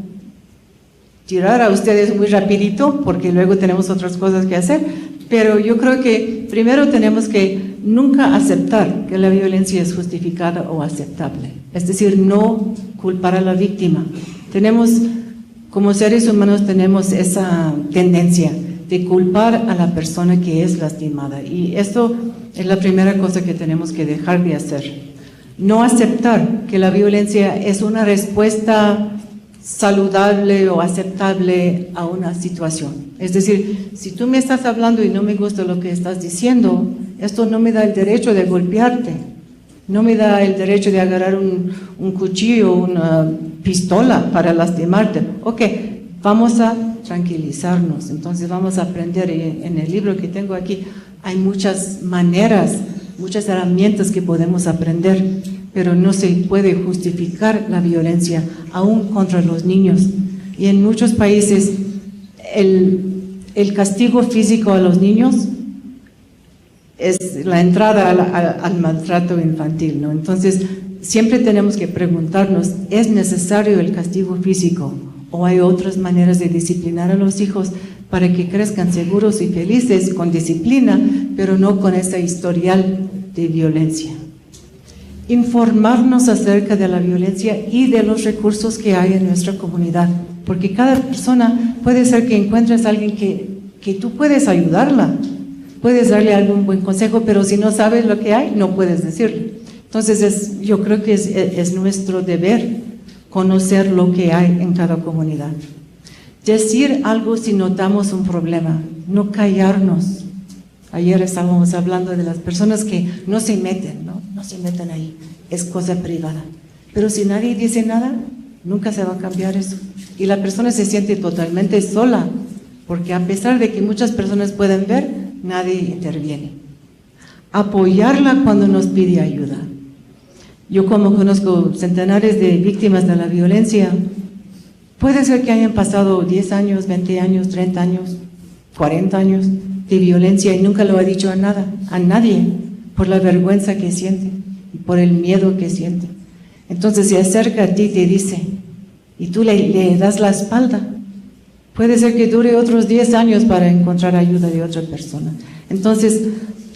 tirar a ustedes muy rapidito porque luego tenemos otras cosas que hacer, pero yo creo que primero tenemos que nunca aceptar que la violencia es justificada o aceptable, es decir, no culpar a la víctima. Como seres humanos tenemos esa tendencia de culpar a la persona que es lastimada y esto es la primera cosa que tenemos que dejar de hacer. No aceptar que la violencia es una respuesta saludable o aceptable a una situación. Es decir, si tú me estás hablando y no me gusta lo que estás diciendo, esto no me da el derecho de golpearte, no me da el derecho de agarrar un cuchillo, una pistola para lastimarte. Ok, vamos a tranquilizarnos, entonces vamos a aprender. En el libro que tengo aquí hay muchas maneras, muchas herramientas que podemos aprender, pero no se puede justificar la violencia, aún contra los niños. Y en muchos países el castigo físico a los niños es la entrada al maltrato infantil, ¿no? Entonces, siempre tenemos que preguntarnos, ¿es necesario el castigo físico? ¿O hay otras maneras de disciplinar a los hijos para que crezcan seguros y felices con disciplina, pero no con ese historial de violencia? informarnos acerca de la violencia y de los recursos que hay en nuestra comunidad, porque cada persona puede ser que encuentres a alguien que tú puedes ayudarla, puedes darle algún buen consejo, pero si no sabes lo que hay, no puedes decirle. Entonces yo creo que es nuestro deber conocer lo que hay en cada comunidad. Decir algo si notamos un problema, no callarnos. Ayer estábamos hablando de las personas que no se meten, no se meten ahí, es cosa privada. Pero si nadie dice nada, nunca se va a cambiar eso. Y la persona se siente totalmente sola, porque a pesar de que muchas personas pueden ver, nadie interviene. Apoyarla cuando nos pide ayuda. Yo como conozco centenares de víctimas de la violencia, puede ser que hayan pasado 10 años, 20 años, 30 años, 40 años de violencia y nunca lo ha dicho a nadie, por la vergüenza que siente y por el miedo que siente. Entonces se acerca a ti y te dice, y tú le das la espalda. Puede ser que dure otros 10 años para encontrar ayuda de otra persona. Entonces,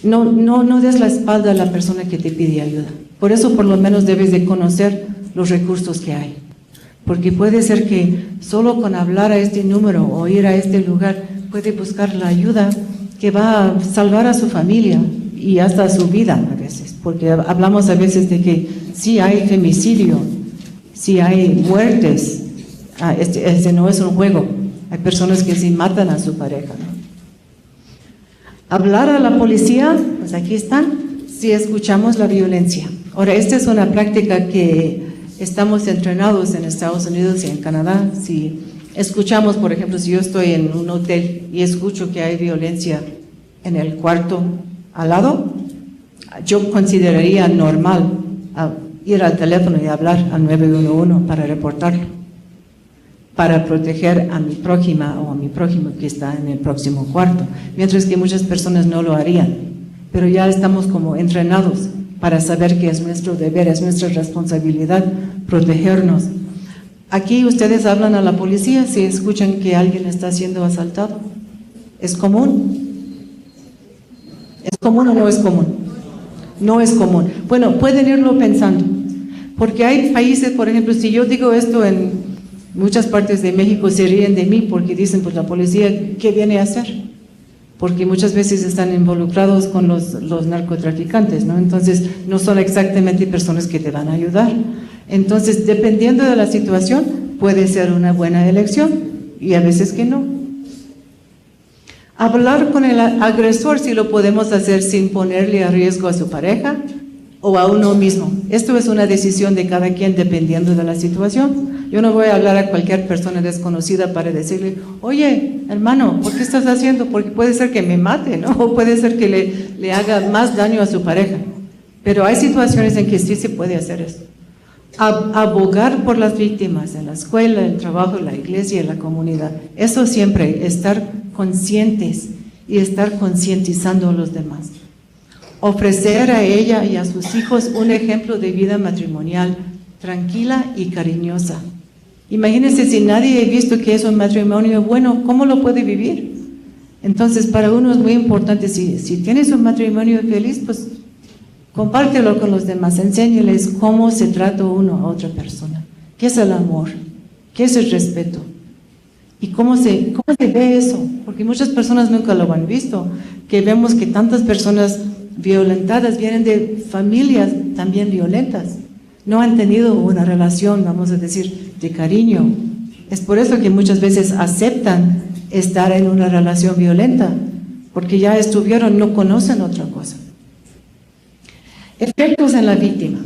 no des la espalda a la persona que te pide ayuda. Por eso por lo menos debes de conocer los recursos que hay. Porque puede ser que solo con hablar a este número o ir a este lugar puede buscar la ayuda que va a salvar a su familia y hasta a su vida a veces. Porque hablamos a veces de que sí hay femicidio, sí hay muertes. Este no es un juego. Hay personas que sí matan a su pareja, ¿no? Hablar a la policía, pues aquí están, si escuchamos la violencia. Ahora, esta es una práctica que estamos entrenados en Estados Unidos y en Canadá. Si escuchamos, por ejemplo, si yo estoy en un hotel y escucho que hay violencia en el cuarto al lado, yo consideraría normal ir al teléfono y hablar al 911 para reportarlo, para proteger a mi prójima o a mi prójimo que está en el próximo cuarto, mientras que muchas personas no lo harían, pero ya estamos como entrenados para saber que es nuestro deber, es nuestra responsabilidad protegernos. Aquí ustedes hablan a la policía si escuchan que alguien está siendo asaltado. ¿Es común? ¿Es común o no es común? No es común. Bueno, pueden irlo pensando, porque hay países, por ejemplo, si yo digo esto en muchas partes de México se ríen de mí porque dicen, pues la policía, ¿qué viene a hacer? Porque muchas veces están involucrados con los narcotraficantes, ¿no? Entonces, no son exactamente personas que te van a ayudar. Entonces, dependiendo de la situación, puede ser una buena elección y a veces que no. Hablar con el agresor si lo podemos hacer sin ponerle a riesgo a su pareja o a uno mismo. Esto es una decisión de cada quien dependiendo de la situación. Yo no voy a hablar a cualquier persona desconocida para decirle, oye, hermano, ¿por qué estás haciendo? Porque puede ser que me mate, ¿no? O puede ser que le haga más daño a su pareja. Pero hay situaciones en que sí se puede hacer eso. Abogar por las víctimas en la escuela, el trabajo, la iglesia y la comunidad. Eso siempre, estar conscientes y estar concientizando a los demás. Ofrecer a ella y a sus hijos un ejemplo de vida matrimonial tranquila y cariñosa. Imagínense si nadie ha visto que es un matrimonio bueno, ¿cómo lo puede vivir? Entonces, para uno es muy importante, si tienes un matrimonio feliz, pues compártelo con los demás, enséñales cómo se trata uno a otra persona, qué es el amor, qué es el respeto y cómo se ve eso, porque muchas personas nunca lo han visto, que vemos que tantas personas violentadas vienen de familias también violentas, no han tenido una relación, vamos a decir, de cariño. Es por eso que muchas veces aceptan estar en una relación violenta, porque ya estuvieron, no conocen otra cosa. Efectos en la víctima.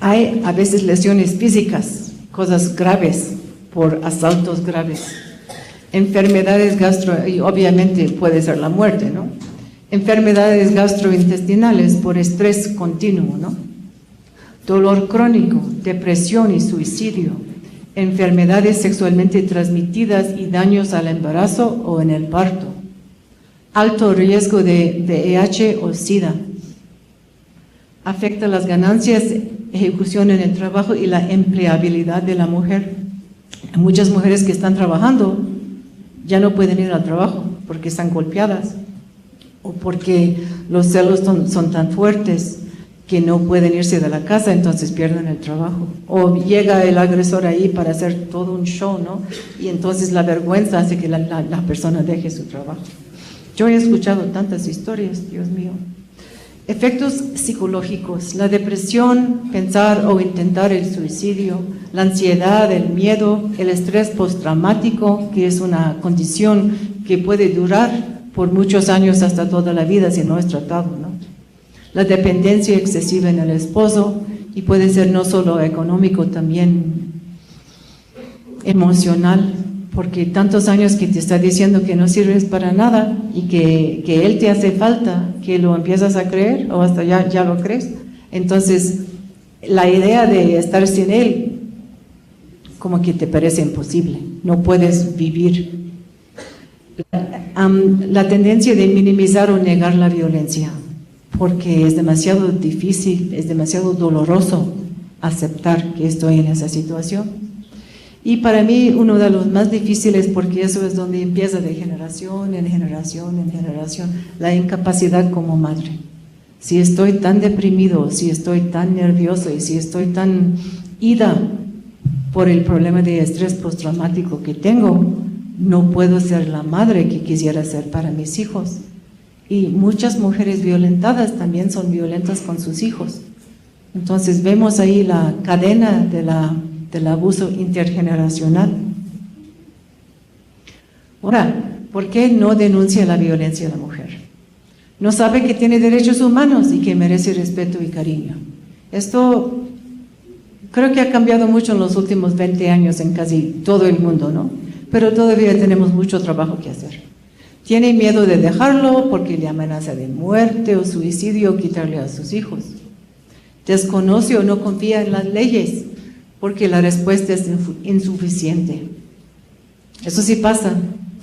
Hay a veces lesiones físicas, cosas graves por asaltos graves, enfermedades y obviamente puede ser la muerte, ¿no? Enfermedades gastrointestinales por estrés continuo, ¿no? Dolor crónico, depresión y suicidio, enfermedades sexualmente transmitidas y daños al embarazo o en el parto, alto riesgo de VIH o SIDA, afecta las ganancias, ejecución en el trabajo y la empleabilidad de la mujer. Muchas mujeres que están trabajando ya no pueden ir al trabajo porque están golpeadas o porque los celos son tan fuertes que no pueden irse de la casa, entonces pierden el trabajo. O llega el agresor ahí para hacer todo un show, ¿no? Y entonces la vergüenza hace que la persona deje su trabajo. Yo he escuchado tantas historias, Dios mío. Efectos psicológicos, la depresión, pensar o intentar el suicidio, la ansiedad, el miedo, el estrés postraumático, que es una condición que puede durar por muchos años hasta toda la vida si no es tratado, ¿no? La dependencia excesiva en el esposo, y puede ser no solo económico, también emocional, porque tantos años que te está diciendo que no sirves para nada y que él te hace falta, que lo empiezas a creer o hasta ya lo crees. Entonces, la idea de estar sin él como que te parece imposible, no puedes vivir. La tendencia de minimizar o negar la violencia, porque es demasiado difícil, es demasiado doloroso aceptar que estoy en esa situación. Y para mí uno de los más difíciles, porque eso es donde empieza de generación en generación en generación, la incapacidad como madre. Si estoy tan deprimido, si estoy tan nervioso y si estoy tan ida por el problema de estrés postraumático que tengo, no puedo ser la madre que quisiera ser para mis hijos. Y muchas mujeres violentadas también son violentas con sus hijos. Entonces vemos ahí la cadena del abuso intergeneracional. Ahora, ¿por qué no denuncia la violencia de la mujer? No sabe que tiene derechos humanos y que merece respeto y cariño. Esto creo que ha cambiado mucho en los últimos 20 años en casi todo el mundo, ¿no? Pero todavía tenemos mucho trabajo que hacer. Tiene miedo de dejarlo porque le amenaza de muerte o suicidio o quitarle a sus hijos. Desconoce o no confía en las leyes porque la respuesta es insuficiente. Eso sí pasa.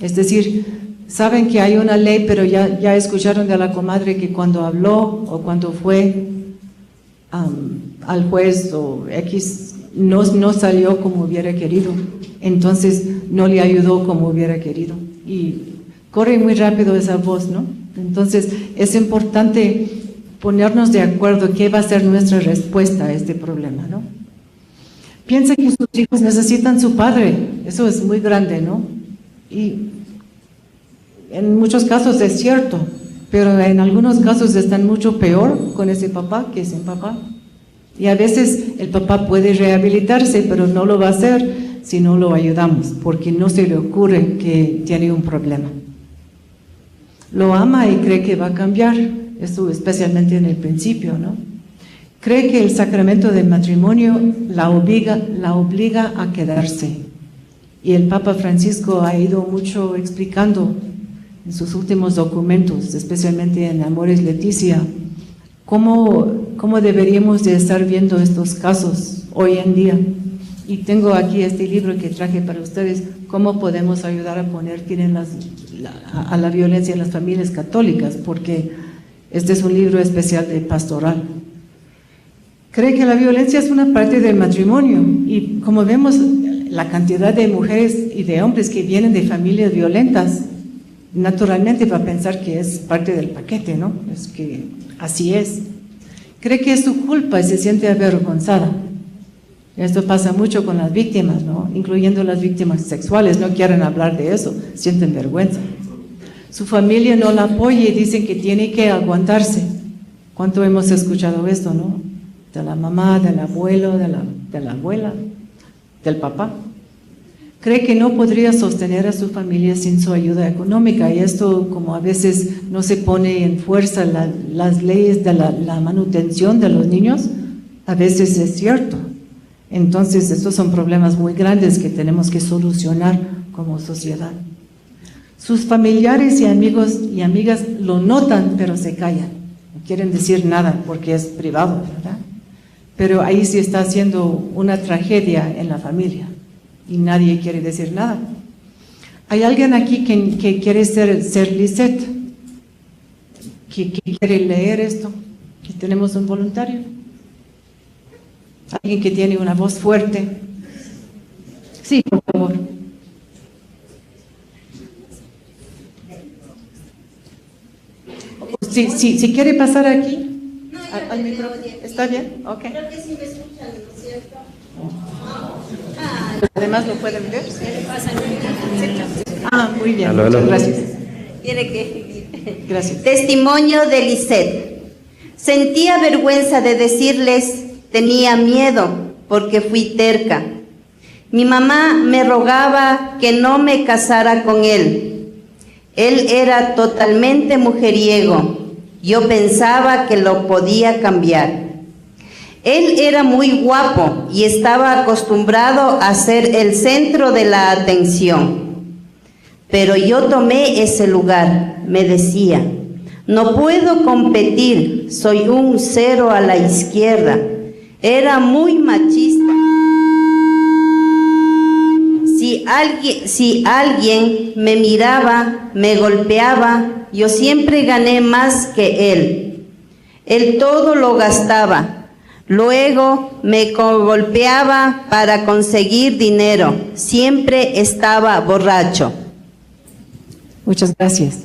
Es decir, saben que hay una ley, pero ya escucharon de la comadre que cuando habló o cuando fue al juez o X no salió como hubiera querido. Entonces no le ayudó como hubiera querido. Y corre muy rápido esa voz, ¿no? Entonces es importante ponernos de acuerdo qué va a ser nuestra respuesta a este problema, ¿no? Piensa que sus hijos necesitan su padre, eso es muy grande, ¿no? Y en muchos casos es cierto, pero en algunos casos están mucho peor con ese papá que sin papá. Y a veces el papá puede rehabilitarse, pero no lo va a hacer si no lo ayudamos, porque no se le ocurre que tiene un problema. Lo ama y cree que va a cambiar, eso especialmente en el principio, ¿no? Cree que el sacramento del matrimonio la obliga a quedarse. Y el Papa Francisco ha ido mucho explicando en sus últimos documentos, especialmente en Amoris Laetitia, cómo deberíamos de estar viendo estos casos hoy en día. Y tengo aquí este libro que traje para ustedes, cómo podemos ayudar a poner fin a la violencia en las familias católicas, porque este es un libro especial de pastoral. Cree que la violencia es una parte del matrimonio y como vemos la cantidad de mujeres y de hombres que vienen de familias violentas, naturalmente va a pensar que es parte del paquete, ¿no? Es que así es. Cree que es su culpa y se siente avergonzada. Esto pasa mucho con las víctimas, ¿no? Incluyendo las víctimas sexuales, no quieren hablar de eso, sienten vergüenza. Su familia no la apoya y dicen que tiene que aguantarse. ¿Cuánto hemos escuchado esto, no? De la mamá, del abuelo, de la abuela, del papá. Cree que no podría sostener a su familia sin su ayuda económica y esto, como a veces no se pone en fuerza las leyes de la manutención de los niños, a veces es cierto. Entonces estos son problemas muy grandes que tenemos que solucionar como sociedad. Sus familiares y amigos y amigas lo notan pero se callan, no quieren decir nada porque es privado, ¿verdad? Pero ahí sí está haciendo una tragedia en la familia y nadie quiere decir nada. ¿Hay alguien aquí que quiere ser Lisette? ¿Que quiere leer esto? ¿Que tenemos un voluntario? ¿Alguien que tiene una voz fuerte? Sí, por favor. si quiere pasar aquí, al micrófono. ¿Está bien? Ok. Creo que sí me escuchan, ¿no es cierto? Además lo pueden ver. ¿Qué le pasa al Muy bien, Aló, muchas aló. gracias. Tiene que Gracias. Testimonio de Lisette. Sentía vergüenza de decirles, tenía miedo porque fui terca. Mi mamá me rogaba que no me casara con él. Él era totalmente mujeriego. Yo pensaba que lo podía cambiar. Él era muy guapo y estaba acostumbrado a ser el centro de la atención. Pero yo tomé ese lugar, me decía. No puedo competir, soy un cero a la izquierda. Era muy machista. Si alguien me miraba, me golpeaba, yo siempre gané más que él. Él todo lo gastaba. Luego me golpeaba para conseguir dinero. Siempre estaba borracho. Muchas gracias.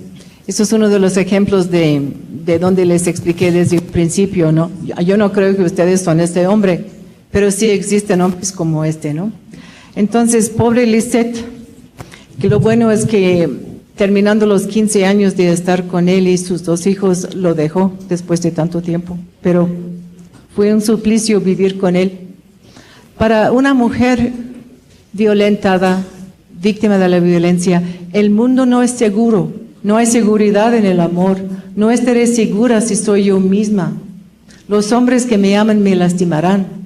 Eso es uno de los ejemplos de donde les expliqué desde el principio, ¿no? Yo no creo que ustedes son este hombre, pero sí existen hombres como este, ¿no? Entonces, pobre Lisette, que lo bueno es que terminando los 15 años de estar con él y sus 2 hijos, lo dejó después de tanto tiempo, pero fue un suplicio vivir con él. Para una mujer violentada, víctima de la violencia, el mundo no es seguro, no hay seguridad en el amor, no estaré segura si soy yo misma. Los hombres que me aman me lastimarán.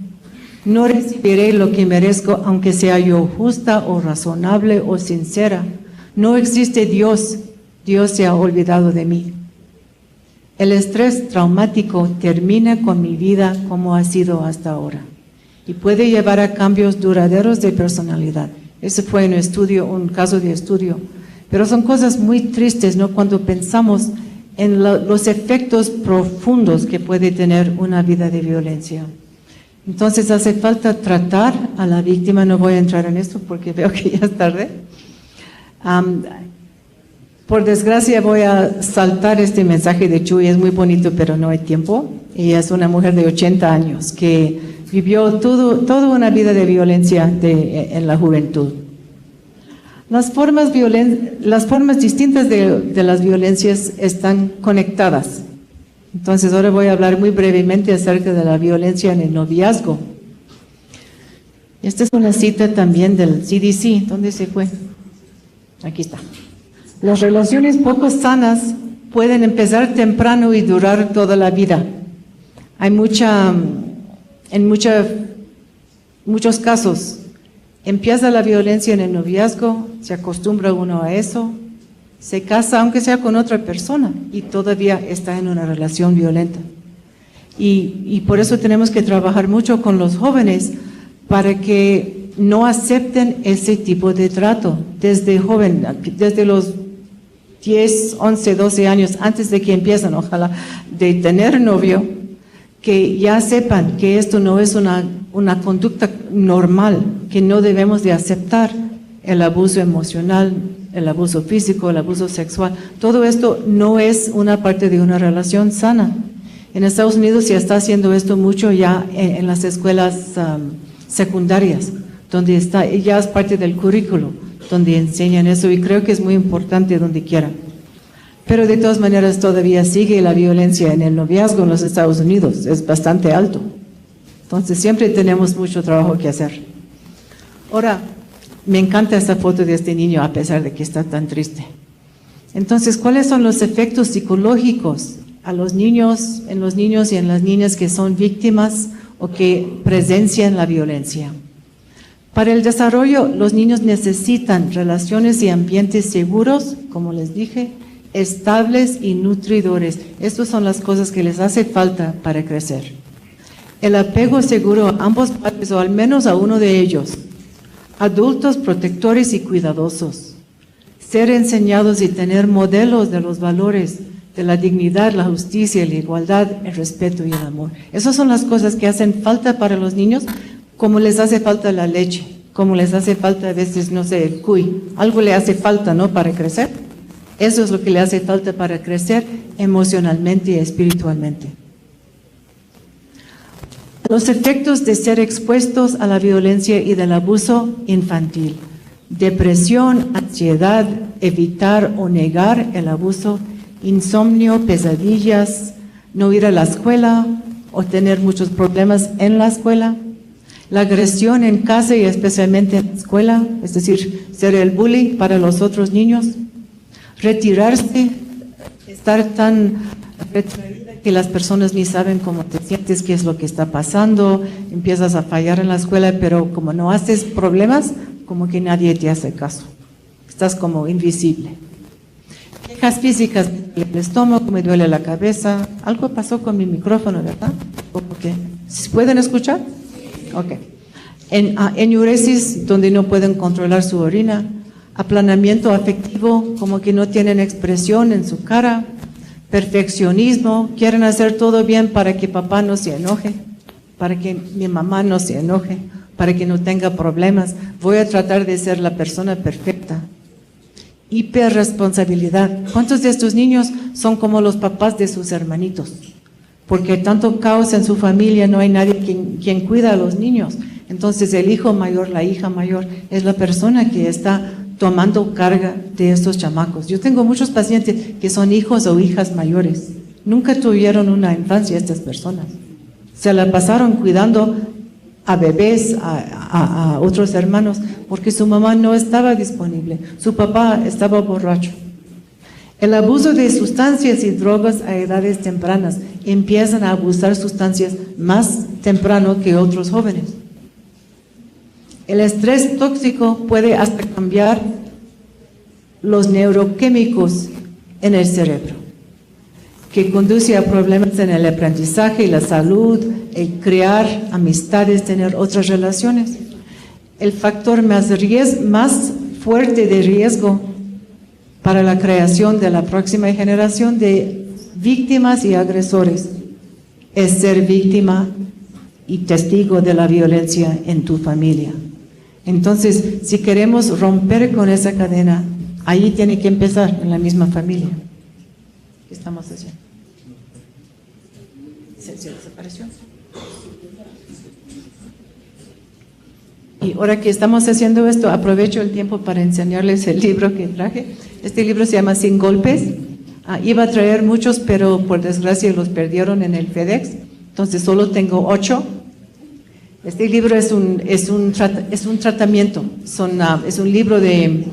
No recibiré lo que merezco, aunque sea yo justa o razonable o sincera. No existe Dios, Dios se ha olvidado de mí. El estrés traumático termina con mi vida como ha sido hasta ahora y puede llevar a cambios duraderos de personalidad. Ese fue un caso de estudio. Pero son cosas muy tristes, ¿no? Cuando pensamos en los efectos profundos que puede tener una vida de violencia. Entonces hace falta tratar a la víctima. No voy a entrar en esto porque veo que ya es tarde. Por desgracia voy a saltar este mensaje de Chuy, es muy bonito, pero no hay tiempo. Ella es una mujer de 80 años que vivió toda una vida de violencia en la juventud. Las formas distintas de las violencias están conectadas. Entonces ahora voy a hablar muy brevemente acerca de la violencia en el noviazgo. Esta es una cita también del CDC. ¿Dónde se fue? Aquí está. Las relaciones poco sanas pueden empezar temprano y durar toda la vida. Hay en muchos casos, empieza la violencia en el noviazgo, se acostumbra uno a eso, se casa aunque sea con otra persona y todavía está en una relación violenta. Y por eso tenemos que trabajar mucho con los jóvenes para que no acepten ese tipo de trato desde los 10, 11, 12 años, antes de que empiezan, ojalá, de tener novio, que ya sepan que esto no es una conducta normal, que no debemos de aceptar el abuso emocional, el abuso físico, el abuso sexual. Todo esto no es una parte de una relación sana. En Estados Unidos se está haciendo esto mucho ya en las escuelas secundarias, donde ya es parte del currículo, donde enseñan eso, y creo que es muy importante donde quiera. Pero de todas maneras todavía sigue la violencia en el noviazgo en los Estados Unidos, es bastante alto. Entonces siempre tenemos mucho trabajo que hacer. Ahora, me encanta esta foto de este niño a pesar de que está tan triste. Entonces, ¿cuáles son los efectos psicológicos en los niños y en las niñas que son víctimas o que presencian la violencia? Para el desarrollo, los niños necesitan relaciones y ambientes seguros, como les dije, estables y nutridores. Estas son las cosas que les hace falta para crecer. El apego seguro a ambos padres, o al menos a uno de ellos. Adultos protectores y cuidadosos. Ser enseñados y tener modelos de los valores, de la dignidad, la justicia, la igualdad, el respeto y el amor. Esas son las cosas que hacen falta para los niños, como les hace falta la leche, como les hace falta a veces, no sé, el cuy. Algo le hace falta, ¿no?, para crecer. Eso es lo que le hace falta para crecer emocionalmente y espiritualmente. Los efectos de ser expuestos a la violencia y del abuso infantil. Depresión, ansiedad, evitar o negar el abuso, insomnio, pesadillas, no ir a la escuela o tener muchos problemas en la escuela, la agresión en casa y especialmente en la escuela, es decir, ser el bully para los otros niños, retirarse, estar tan retraída que las personas ni saben cómo te sientes, qué es lo que está pasando, empiezas a fallar en la escuela, pero como no haces problemas, como que nadie te hace caso, estás como invisible. Quejas físicas, me duele el estómago, me duele la cabeza, algo pasó con mi micrófono, ¿verdad? ¿Cómo que? ¿Pueden escuchar? Ok. Enuresis, donde no pueden controlar su orina, aplanamiento afectivo, como que no tienen expresión en su cara, perfeccionismo, quieren hacer todo bien para que papá no se enoje, para que mi mamá no se enoje, para que no tenga problemas, voy a tratar de ser la persona perfecta. Hiperresponsabilidad. ¿Cuántos de estos niños son como los papás de sus hermanitos? Porque hay tanto caos en su familia, no hay nadie quien cuida a los niños. Entonces el hijo mayor, la hija mayor, es la persona que está tomando carga de estos chamacos. Yo tengo muchos pacientes que son hijos o hijas mayores. Nunca tuvieron una infancia estas personas. Se la pasaron cuidando a bebés, a otros hermanos, porque su mamá no estaba disponible, su papá estaba borracho. El abuso de sustancias y drogas a edades tempranas, empiezan a abusar sustancias más temprano que otros jóvenes. El estrés tóxico puede hasta cambiar los neuroquímicos en el cerebro, que conduce a problemas en el aprendizaje y la salud, el crear amistades, tener otras relaciones. El factor más fuerte de riesgo para la creación de la próxima generación de víctimas y agresores es ser víctima y testigo de la violencia en tu familia. Entonces, si queremos romper con esa cadena, ahí tiene que empezar, en la misma familia. ¿Qué estamos haciendo? ¿Se desapareció? Y ahora que estamos haciendo esto, aprovecho el tiempo para enseñarles el libro que traje. Este libro se llama Sin Golpes. Iba a traer muchos, pero por desgracia los perdieron en el FedEx. Entonces solo tengo 8. Este libro es un tratamiento, es un libro de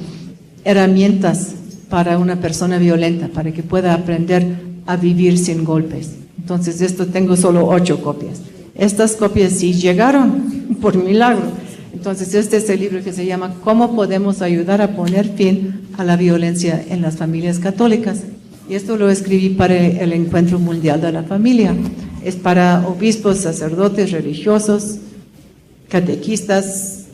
herramientas para una persona violenta, para que pueda aprender a vivir sin golpes. Entonces, esto tengo solo 8 copias. Estas copias sí llegaron por milagro. Entonces, este es el libro que se llama ¿Cómo podemos ayudar a poner fin a la violencia en las familias católicas? Y esto lo escribí para el Encuentro Mundial de la Familia. Es para obispos, sacerdotes, religiosos, catequistas,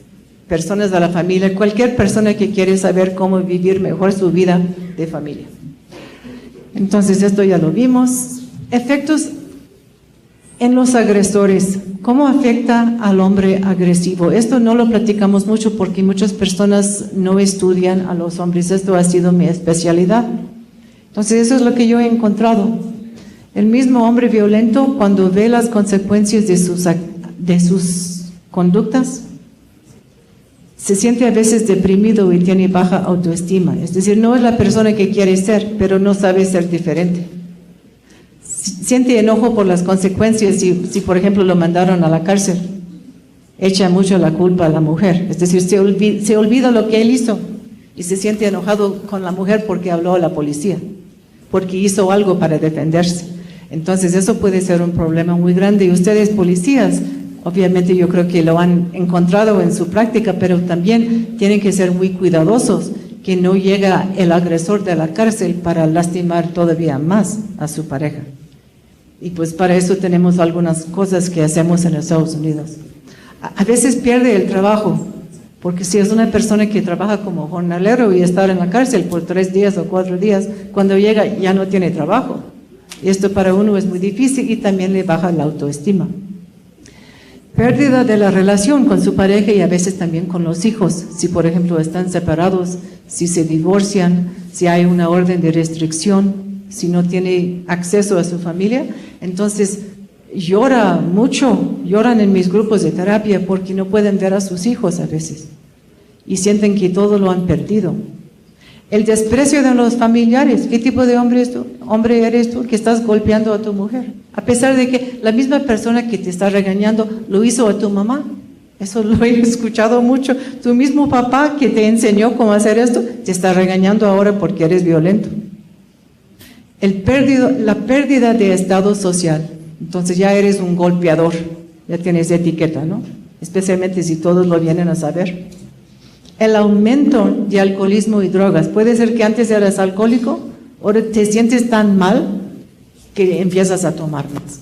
personas de la familia, cualquier persona que quiere saber cómo vivir mejor su vida de familia. Entonces, esto ya lo vimos. Efectos en los agresores. ¿Cómo afecta al hombre agresivo? Esto no lo platicamos mucho porque muchas personas no estudian a los hombres. Esto ha sido mi especialidad. Entonces, eso es lo que yo he encontrado. El mismo hombre violento, cuando ve las consecuencias de sus conductas, se siente a veces deprimido y tiene baja autoestima. Es decir, no es la persona que quiere ser, pero no sabe ser diferente. Siente enojo por las consecuencias si por ejemplo lo mandaron a la cárcel. Echa mucho la culpa a la mujer. Es decir, se olvida lo que él hizo y se siente enojado con la mujer porque habló a la policía, porque hizo algo para defenderse. Entonces eso puede ser un problema muy grande. Y ustedes, policías, obviamente yo creo que lo han encontrado en su práctica, pero también tienen que ser muy cuidadosos que no llega el agresor de la cárcel para lastimar todavía más a su pareja. Y pues para eso tenemos algunas cosas que hacemos en Estados Unidos. A veces pierde el trabajo, porque si es una persona que trabaja como jornalero y está en la cárcel por 3 días o 4 días, cuando llega ya no tiene trabajo. Y esto para uno es muy difícil y también le baja la autoestima. Pérdida de la relación con su pareja y a veces también con los hijos. Si por ejemplo están separados, si se divorcian, si hay una orden de restricción, si no tiene acceso a su familia, entonces llora mucho, lloran en mis grupos de terapia porque no pueden ver a sus hijos a veces y sienten que todo lo han perdido. El desprecio de los familiares. ¿Qué tipo de hombre eres tú que estás golpeando a tu mujer? A pesar de que la misma persona que te está regañando lo hizo a tu mamá. Eso lo he escuchado mucho. Tu mismo papá que te enseñó cómo hacer esto, te está regañando ahora porque eres violento. La pérdida de estado social. Entonces ya eres un golpeador. Ya tienes etiqueta, ¿no? Especialmente si todos lo vienen a saber. El aumento de alcoholismo y drogas. Puede ser que antes eras alcohólico, ahora te sientes tan mal que empiezas a tomar más.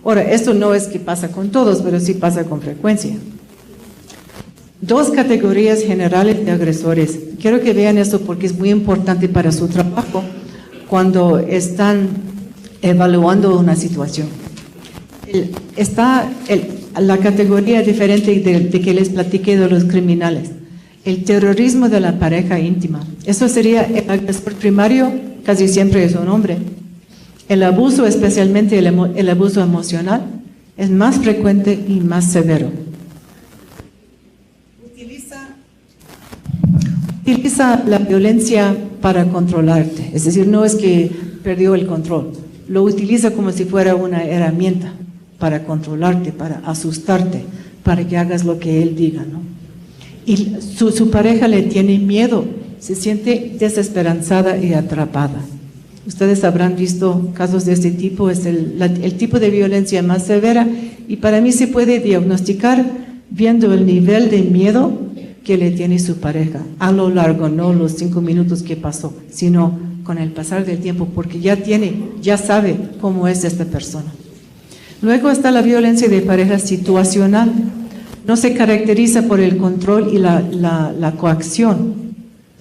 Ahora, esto no es que pasa con todos, pero sí pasa con frecuencia. 2 categorías generales de agresores. Quiero que vean esto porque es muy importante para su trabajo cuando están evaluando una situación. Está la categoría diferente de que les platiqué de los criminales. El terrorismo de la pareja íntima. Eso sería el agresor primario, casi siempre es un hombre. El abuso, especialmente el abuso emocional, es más frecuente y más severo. Utiliza la violencia para controlarte. Es decir, no es que perdió el control. Lo utiliza como si fuera una herramienta para controlarte, para asustarte, para que hagas lo que él diga, ¿no? Y su pareja le tiene miedo, se siente desesperanzada y atrapada. Ustedes habrán visto casos de este tipo, es el tipo de violencia más severa y para mí se puede diagnosticar viendo el nivel de miedo que le tiene su pareja a lo largo, no los 5 minutos que pasó, sino con el pasar del tiempo, porque ya sabe cómo es esta persona. Luego está la violencia de pareja situacional. No se caracteriza por el control y la coacción.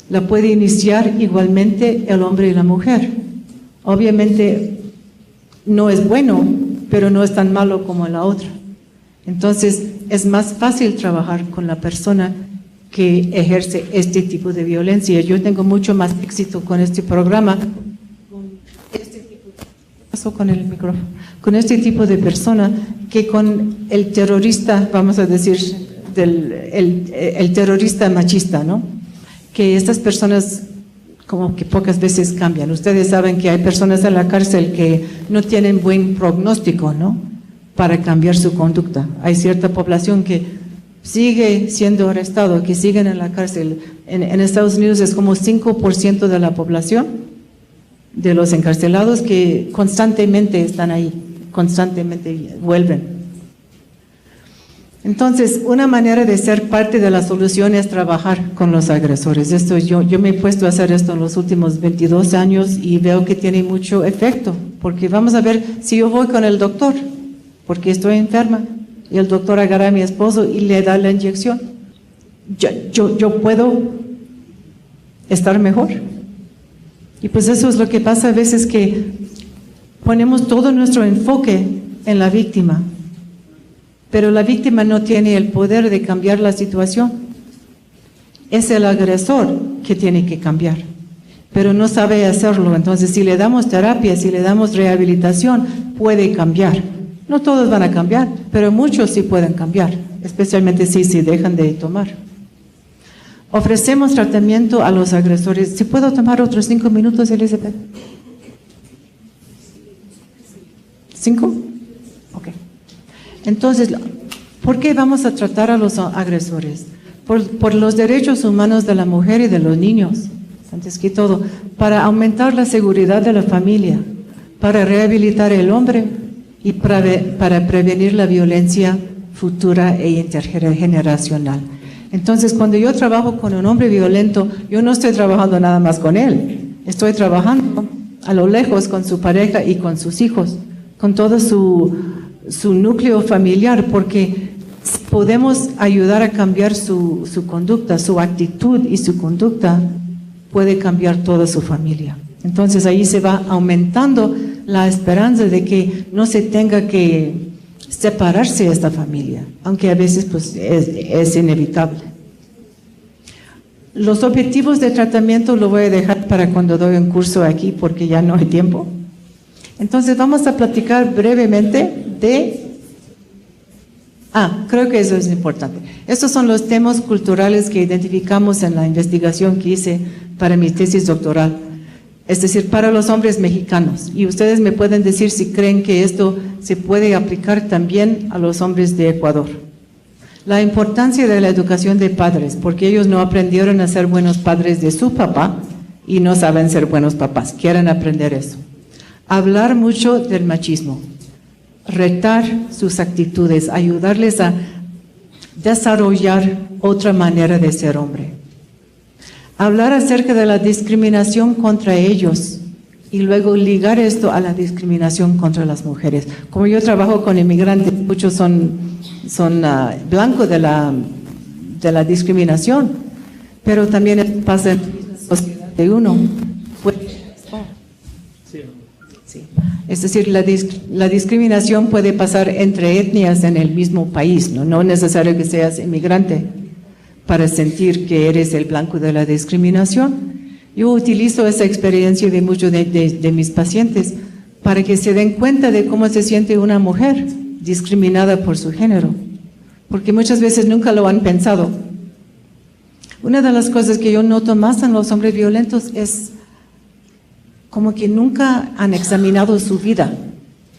La puede iniciar igualmente el hombre y la mujer. Obviamente no es bueno, pero no es tan malo como la otra. Entonces es más fácil trabajar con la persona que ejerce este tipo de violencia. Yo tengo mucho más éxito con este programa, con este tipo de persona que con el terrorista, vamos a decir, el terrorista machista, ¿no? Que estas personas como que pocas veces cambian. Ustedes saben que hay personas en la cárcel que no tienen buen pronóstico, ¿no? Para cambiar su conducta. Hay cierta población que sigue siendo arrestado, que siguen en la cárcel. En Estados Unidos es como 5% de la población de los encarcelados que constantemente están ahí, constantemente vuelven. Entonces, una manera de ser parte de la solución es trabajar con los agresores. Esto yo me he puesto a hacer esto en los últimos 22 años y veo que tiene mucho efecto, porque vamos a ver si yo voy con el doctor, porque estoy enferma, y el doctor agarra a mi esposo y le da la inyección. Yo puedo estar mejor. Y pues eso es lo que pasa a veces, que ponemos todo nuestro enfoque en la víctima, pero la víctima no tiene el poder de cambiar la situación. Es el agresor que tiene que cambiar, pero no sabe hacerlo. Entonces, si le damos terapia, si le damos rehabilitación, puede cambiar. No todos van a cambiar, pero muchos sí pueden cambiar, especialmente si dejan de tomar. Ofrecemos tratamiento a los agresores. ¿Si puedo tomar otros 5 minutos, Elizabeth? ¿5? Ok. Entonces, ¿por qué vamos a tratar a los agresores? Por los derechos humanos de la mujer y de los niños, antes que todo, para aumentar la seguridad de la familia, para rehabilitar el hombre y para prevenir la violencia futura e intergeneracional. Entonces, cuando yo trabajo con un hombre violento, yo no estoy trabajando nada más con él, estoy trabajando a lo lejos con su pareja y con sus hijos, con todo su núcleo familiar, porque podemos ayudar a cambiar su conducta, su actitud y su conducta puede cambiar toda su familia. Entonces ahí se va aumentando la esperanza de que no se tenga que separarse de esta familia, aunque a veces pues es inevitable. Los objetivos de tratamiento lo voy a dejar para cuando doy un curso aquí porque ya no hay tiempo. Entonces vamos a platicar brevemente creo que eso es importante. Estos son los temas culturales que identificamos en la investigación que hice para mi tesis doctoral. Es decir, para los hombres mexicanos. Y ustedes me pueden decir si creen que esto se puede aplicar también a los hombres de Ecuador. La importancia de la educación de padres, porque ellos no aprendieron a ser buenos padres de su papá y no saben ser buenos papás, quieren aprender eso. Hablar mucho del machismo, retar sus actitudes, ayudarles a desarrollar otra manera de ser hombre. Hablar acerca de la discriminación contra ellos y luego ligar esto a la discriminación contra las mujeres. Como yo trabajo con inmigrantes, muchos son blancos de la discriminación, pero también pasa en la sociedad de uno. Sí. Es decir, la discriminación puede pasar entre etnias en el mismo país, no es necesario que seas inmigrante para sentir que eres el blanco de la discriminación. Yo utilizo esa experiencia de muchos de mis pacientes para que se den cuenta de cómo se siente una mujer discriminada por su género, porque muchas veces nunca lo han pensado. Una de las cosas que yo noto más en los hombres violentos es como que nunca han examinado su vida.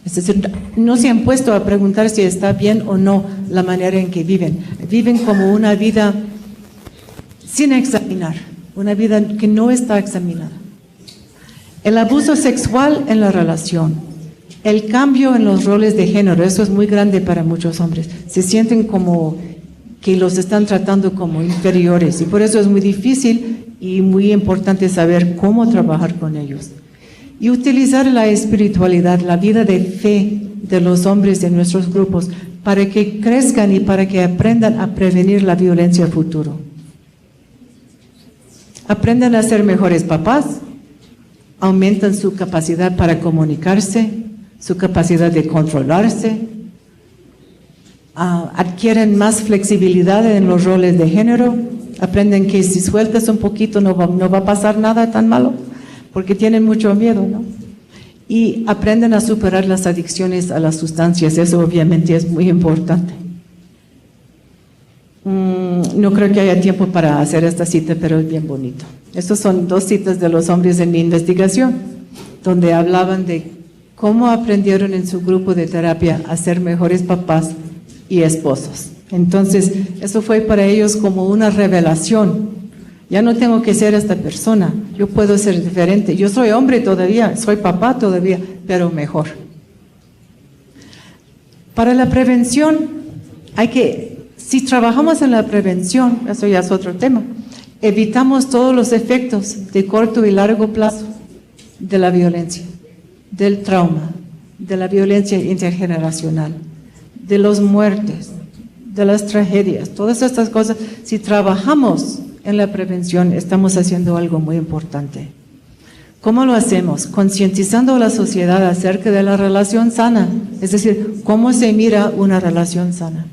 Es decir, no se han puesto a preguntar si está bien o no la manera en que viven. Viven como una vida sin examinar, una vida que no está examinada. El abuso sexual en la relación, el cambio en los roles de género, eso es muy grande para muchos hombres. Se sienten como que los están tratando como inferiores y por eso es muy difícil y muy importante saber cómo trabajar con ellos. Y utilizar la espiritualidad, la vida de fe de los hombres de nuestros grupos para que crezcan y para que aprendan a prevenir la violencia futuro. Aprendan a ser mejores papás, aumentan su capacidad para comunicarse, su capacidad de controlarse, adquieren más flexibilidad en los roles de género, aprenden que si sueltas un poquito no va a pasar nada tan malo, porque tienen mucho miedo, ¿no? Y aprenden a superar las adicciones a las sustancias, eso obviamente es muy importante. No creo que haya tiempo para hacer esta cita, pero es bien bonito. Estas son 2 citas de los hombres en mi investigación, donde hablaban de cómo aprendieron en su grupo de terapia a ser mejores papás y esposos. Entonces, eso fue para ellos como una revelación. Ya no tengo que ser esta persona, yo puedo ser diferente. Yo soy hombre todavía, soy papá todavía, pero mejor. Para la prevención, si trabajamos en la prevención, eso ya es otro tema, evitamos todos los efectos de corto y largo plazo de la violencia, del trauma, de la violencia intergeneracional, de las muertes, de las tragedias, todas estas cosas. Si trabajamos en la prevención, estamos haciendo algo muy importante. ¿Cómo lo hacemos? Concientizando a la sociedad acerca de la relación sana, es decir, cómo se mira una relación sana.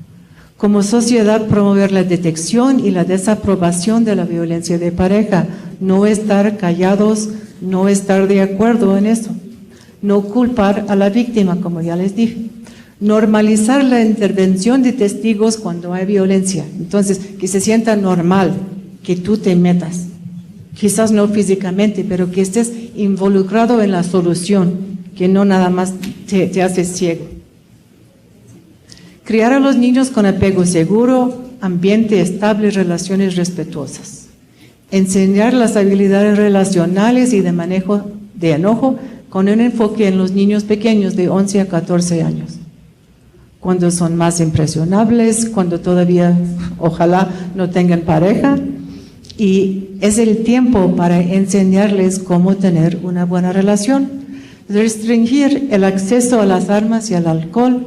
Como sociedad, promover la detección y la desaprobación de la violencia de pareja, no estar callados, no estar de acuerdo en eso, no culpar a la víctima, como ya les dije. Normalizar la intervención de testigos cuando hay violencia, entonces que se sienta normal que tú te metas, quizás no físicamente, pero que estés involucrado en la solución, que no nada más te haces ciego. Criar a los niños con apego seguro, ambiente estable, relaciones respetuosas. Enseñar las habilidades relacionales y de manejo de enojo con un enfoque en los niños pequeños de 11 a 14 años. Cuando son más impresionables, cuando todavía, ojalá, no tengan pareja. Y es el tiempo para enseñarles cómo tener una buena relación. Restringir el acceso a las armas y al alcohol.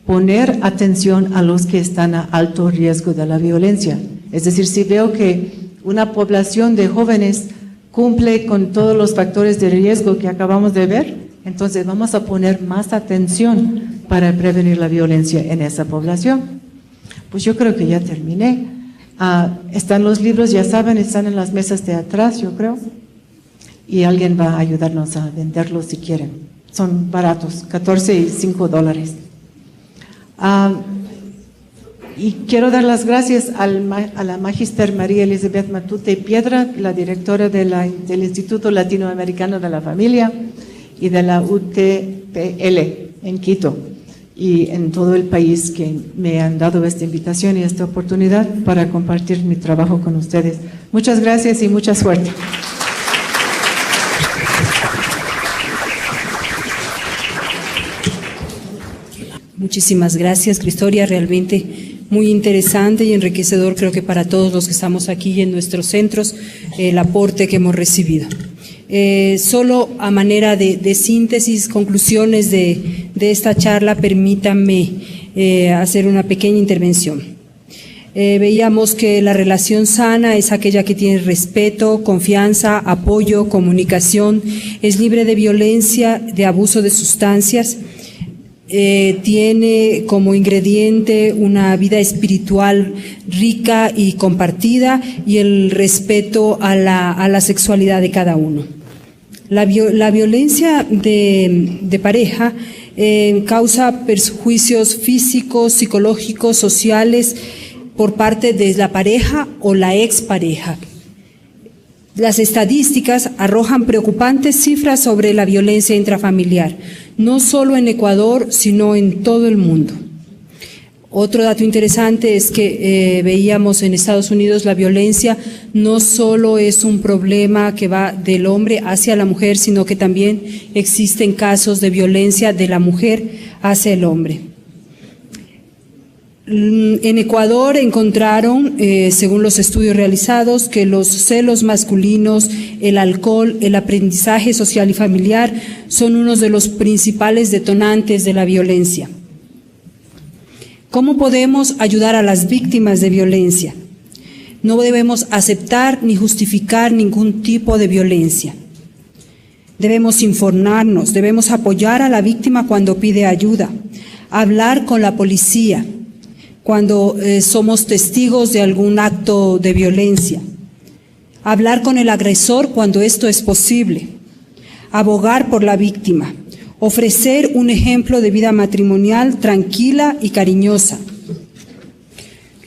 Poner atención a los que están a alto riesgo de la violencia. Es decir, si veo que una población de jóvenes cumple con todos los factores de riesgo que acabamos de ver, entonces vamos a poner más atención para prevenir la violencia en esa población. Pues yo creo que ya terminé. Están los libros, ya saben, están en las mesas de atrás, yo creo. y alguien va a ayudarnos a venderlos si quieren. Son baratos, $14 y $5. Y quiero dar las gracias a la Magister María Elizabeth Matute Piedra, la directora del Instituto Latinoamericano de la Familia y de la UTPL en Quito y en todo el país, que me han dado esta invitación y esta oportunidad para compartir mi trabajo con ustedes. Muchas gracias y mucha suerte. Muchísimas gracias, Cristoria. Realmente muy interesante y enriquecedor, creo que para todos los que estamos aquí en nuestros centros, el aporte que hemos recibido. Solo a manera de síntesis, conclusiones de esta charla, permítanme hacer una pequeña intervención. Veíamos que la relación sana es aquella que tiene respeto, confianza, apoyo, comunicación, es libre de violencia, de abuso de sustancias, tiene como ingrediente una vida espiritual rica y compartida y el respeto a la sexualidad de cada uno. La violencia de pareja causa perjuicios físicos, psicológicos, sociales por parte de la pareja o la expareja. Las estadísticas arrojan preocupantes cifras sobre la violencia intrafamiliar, no solo en Ecuador, sino en todo el mundo. Otro dato interesante es que veíamos en Estados Unidos la violencia no solo es un problema que va del hombre hacia la mujer, sino que también existen casos de violencia de la mujer hacia el hombre. En Ecuador encontraron, según los estudios realizados, que los celos masculinos, el alcohol, el aprendizaje social y familiar son unos de los principales detonantes de la violencia. ¿Cómo podemos ayudar a las víctimas de violencia? No debemos aceptar ni justificar ningún tipo de violencia. Debemos informarnos, debemos apoyar a la víctima cuando pide ayuda, hablar con la policía cuando somos testigos de algún acto de violencia, hablar con el agresor cuando esto es posible, abogar por la víctima, ofrecer un ejemplo de vida matrimonial tranquila y cariñosa.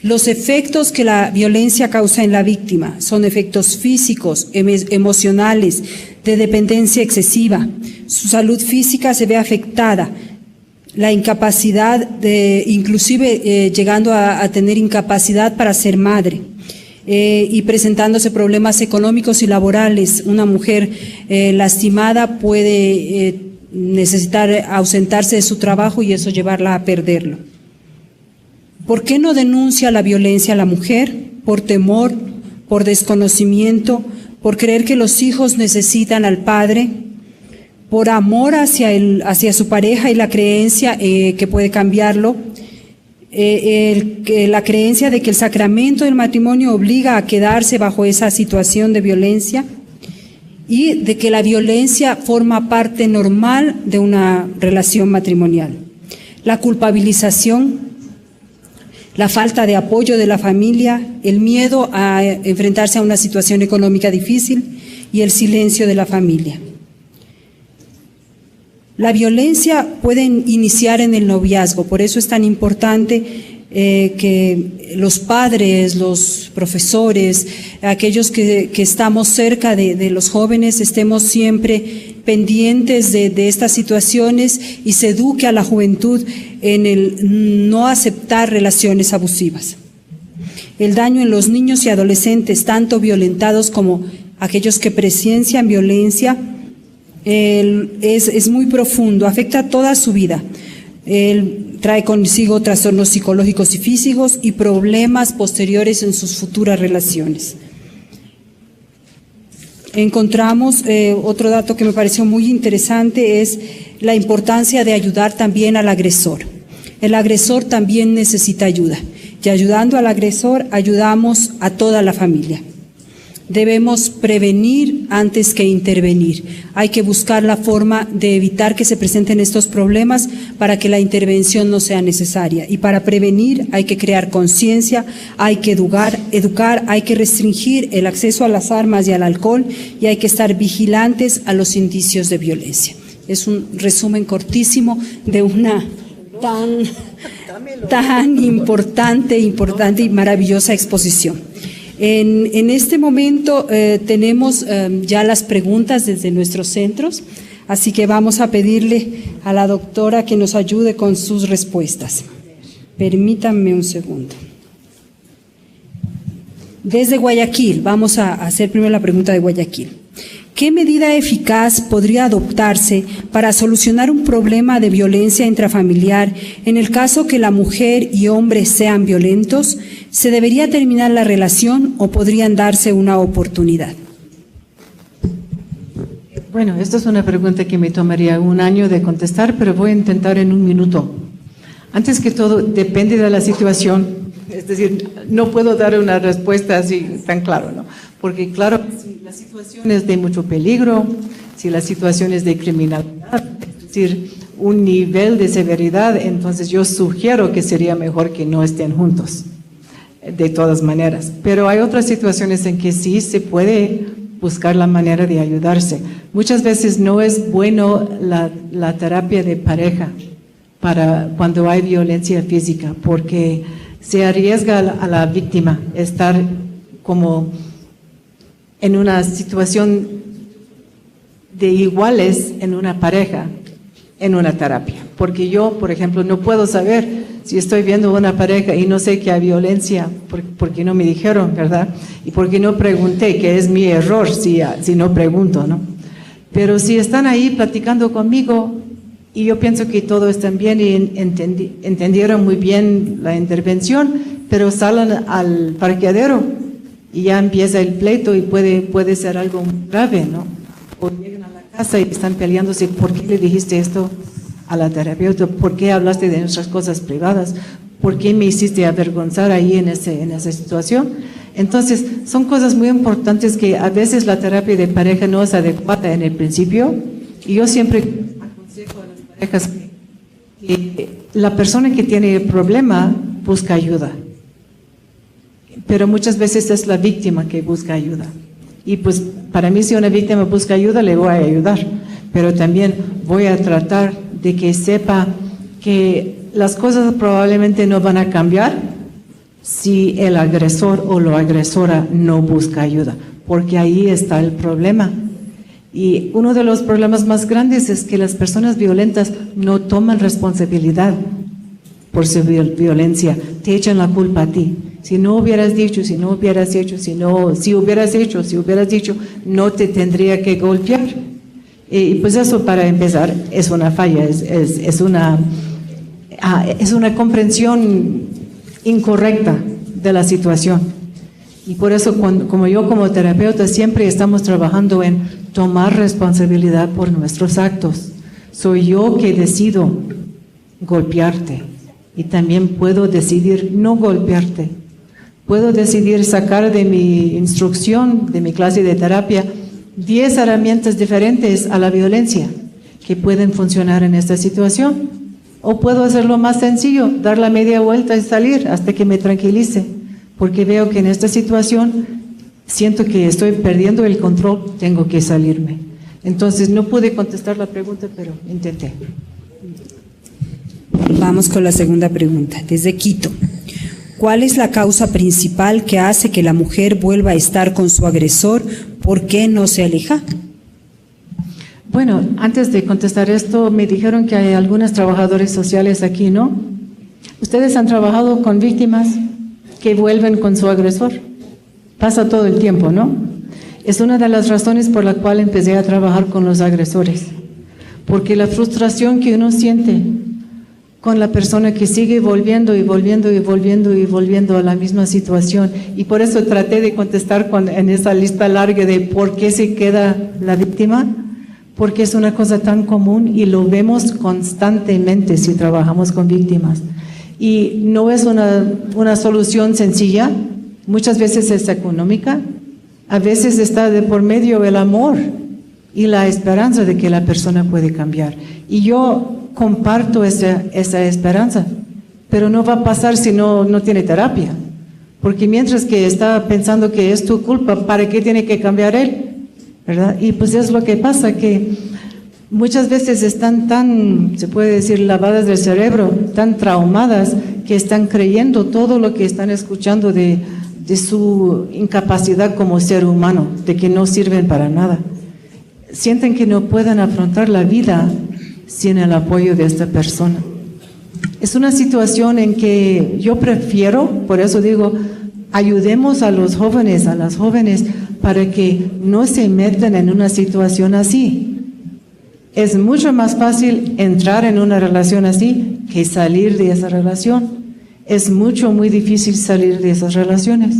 Los efectos que la violencia causa en la víctima son efectos físicos, emocionales, de dependencia excesiva. Su salud física se ve afectada, la incapacidad inclusive llegando a tener incapacidad para ser madre, y presentándose problemas económicos y laborales. Una mujer lastimada puede necesitar ausentarse de su trabajo y eso llevarla a perderlo. ¿Por qué no denuncia la violencia a la mujer? Por temor, por desconocimiento, por creer que los hijos necesitan al padre, por amor hacia su pareja y la creencia que puede cambiarlo, la creencia de que el sacramento del matrimonio obliga a quedarse bajo esa situación de violencia y de que la violencia forma parte normal de una relación matrimonial. La culpabilización, la falta de apoyo de la familia, el miedo a enfrentarse a una situación económica difícil y el silencio de la familia. La violencia puede iniciar en el noviazgo, por eso es tan importante que los padres, los profesores, aquellos que estamos cerca de los jóvenes, estemos siempre pendientes de estas situaciones y se eduque a la juventud en el no aceptar relaciones abusivas. El daño en los niños y adolescentes, tanto violentados como aquellos que presencian violencia, es muy profundo, afecta toda su vida. Trae consigo trastornos psicológicos y físicos y problemas posteriores en sus futuras relaciones. Encontramos otro dato que me pareció muy interesante, es la importancia de ayudar también al agresor. El agresor también necesita ayuda y ayudando al agresor ayudamos a toda la familia. Debemos prevenir antes que intervenir. Hay que buscar la forma de evitar que se presenten estos problemas para que la intervención no sea necesaria. Y para prevenir hay que crear conciencia, hay que educar, hay que restringir el acceso a las armas y al alcohol y hay que estar vigilantes a los indicios de violencia. Es un resumen cortísimo de una tan importante y maravillosa exposición. En este momento tenemos ya las preguntas desde nuestros centros, así que vamos a pedirle a la doctora que nos ayude con sus respuestas. Permítanme un segundo. Desde Guayaquil, vamos a hacer primero la pregunta de Guayaquil. ¿Qué medida eficaz podría adoptarse para solucionar un problema de violencia intrafamiliar en el caso que la mujer y hombre sean violentos? ¿Se debería terminar la relación o podrían darse una oportunidad? Bueno, esta es una pregunta que me tomaría un año de contestar, pero voy a intentar en un minuto. Antes que todo, depende de la situación. Es decir, no puedo dar una respuesta así tan claro, ¿no? Porque claro, si la situación es de mucho peligro, si la situación es de criminalidad, es decir, un nivel de severidad, entonces yo sugiero que sería mejor que no estén juntos, de todas maneras. Pero hay otras situaciones en que sí se puede buscar la manera de ayudarse. Muchas veces no es bueno la terapia de pareja para cuando hay violencia física, porque se arriesga a la víctima estar como en una situación de iguales en una pareja, en una terapia. Porque yo, por ejemplo, no puedo saber si estoy viendo una pareja y no sé que hay violencia, porque no me dijeron, ¿verdad? Y porque no pregunté, que es mi error si no pregunto, ¿no? Pero si están ahí platicando conmigo y yo pienso que todo está bien y entendieron muy bien la intervención, pero salen al parqueadero y ya empieza el pleito y puede ser algo muy grave, ¿no? O llegan a la casa y están peleándose, ¿por qué le dijiste esto a la terapeuta? ¿Por qué hablaste de nuestras cosas privadas? ¿Por qué me hiciste avergonzar ahí en esa situación? Entonces, son cosas muy importantes que a veces la terapia de pareja no es adecuada en el principio, y yo siempre aconsejo a las parejas que la persona que tiene el problema busca ayuda. Pero muchas veces es la víctima que busca ayuda. Y pues para mí, si una víctima busca ayuda, le voy a ayudar. Pero también voy a tratar de que sepa que las cosas probablemente no van a cambiar si el agresor o la agresora no busca ayuda, porque ahí está el problema. Y uno de los problemas más grandes es que las personas violentas no toman responsabilidad por su violencia, te echan la culpa a ti. Si no hubieras dicho, si no hubieras hecho, si hubieras hecho, si hubieras dicho, no te tendría que golpear. Y pues eso, para empezar, es una falla, es una comprensión incorrecta de la situación. Y por eso, como yo como terapeuta, siempre estamos trabajando en tomar responsabilidad por nuestros actos. Soy yo que decido golpearte y también puedo decidir no golpearte. Puedo decidir sacar de mi instrucción, de mi clase de terapia, 10 herramientas diferentes a la violencia que pueden funcionar en esta situación. O puedo hacerlo más sencillo, dar la media vuelta y salir hasta que me tranquilice, porque veo que en esta situación siento que estoy perdiendo el control, tengo que salirme. Entonces no pude contestar la pregunta, pero intenté. Vamos con la segunda pregunta, desde Quito. ¿Cuál es la causa principal que hace que la mujer vuelva a estar con su agresor? ¿Por qué no se aleja? Bueno, antes de contestar esto, me dijeron que hay algunos trabajadores sociales aquí, ¿no? ¿Ustedes han trabajado con víctimas que vuelven con su agresor? Pasa todo el tiempo, ¿no? Es una de las razones por la cual empecé a trabajar con los agresores. Porque la frustración que uno siente con la persona que sigue volviendo y volviendo y volviendo y volviendo a la misma situación. Y por eso traté de contestar en esa lista larga de por qué se queda la víctima, porque es una cosa tan común y lo vemos constantemente si trabajamos con víctimas. Y no es una solución sencilla, muchas veces es económica, A veces está de por medio el amor y la esperanza de que la persona puede cambiar. Y yo comparto esa esperanza, pero no va a pasar si no tiene terapia. Porque mientras que está pensando que es tu culpa, ¿para qué tiene que cambiar él? ¿Verdad? Y pues es lo que pasa, que muchas veces están tan, se puede decir, lavadas del cerebro, tan traumadas, que están creyendo todo lo que están escuchando de su incapacidad como ser humano, de que no sirven para nada. Sienten que no pueden afrontar la vida sin el apoyo de esta persona. Es una situación en que yo prefiero, por eso digo, ayudemos a los jóvenes, a las jóvenes, para que no se metan en una situación así. Es mucho más fácil entrar en una relación así que salir de esa relación. Es muy difícil salir de esas relaciones,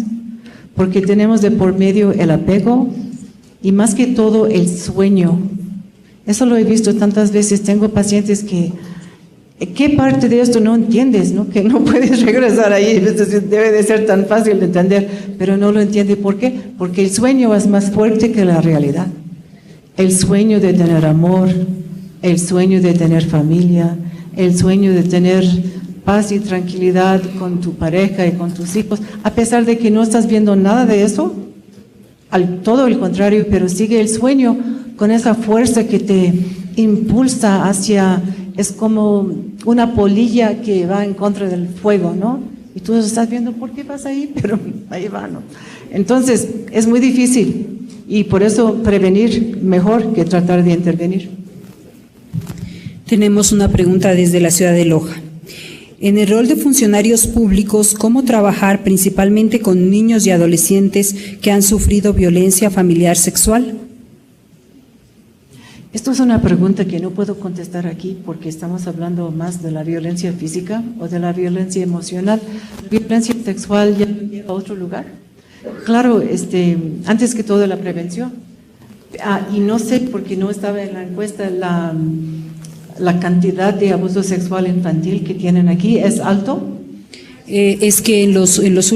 porque tenemos de por medio el apego y más que todo el sueño. Eso lo he visto tantas veces. Tengo pacientes que, ¿qué parte de esto no entiendes? ¿No? Que no puedes regresar ahí. Debe de ser tan fácil de entender, pero no lo entiende. ¿Por qué? Porque el sueño es más fuerte que la realidad. El sueño de tener amor, el sueño de tener familia, el sueño de tener paz y tranquilidad con tu pareja y con tus hijos, a pesar de que no estás viendo nada de eso, todo el contrario, pero sigue el sueño con esa fuerza que te impulsa hacia, es como una polilla que va en contra del fuego, ¿no? Y tú estás viendo, ¿por qué vas ahí? Pero ahí va, ¿no? Entonces, es muy difícil y por eso prevenir mejor que tratar de intervenir. Tenemos una pregunta desde la ciudad de Loja. En el rol de funcionarios públicos, ¿cómo trabajar principalmente con niños y adolescentes que han sufrido violencia familiar sexual? Esto es una pregunta que no puedo contestar aquí porque estamos hablando más de la violencia física o de la violencia emocional. La violencia sexual ya lleva a otro lugar. Claro, antes que todo la prevención. Y no sé, porque no estaba en la encuesta, la cantidad de abuso sexual infantil que tienen aquí, ¿es alto? Es que en las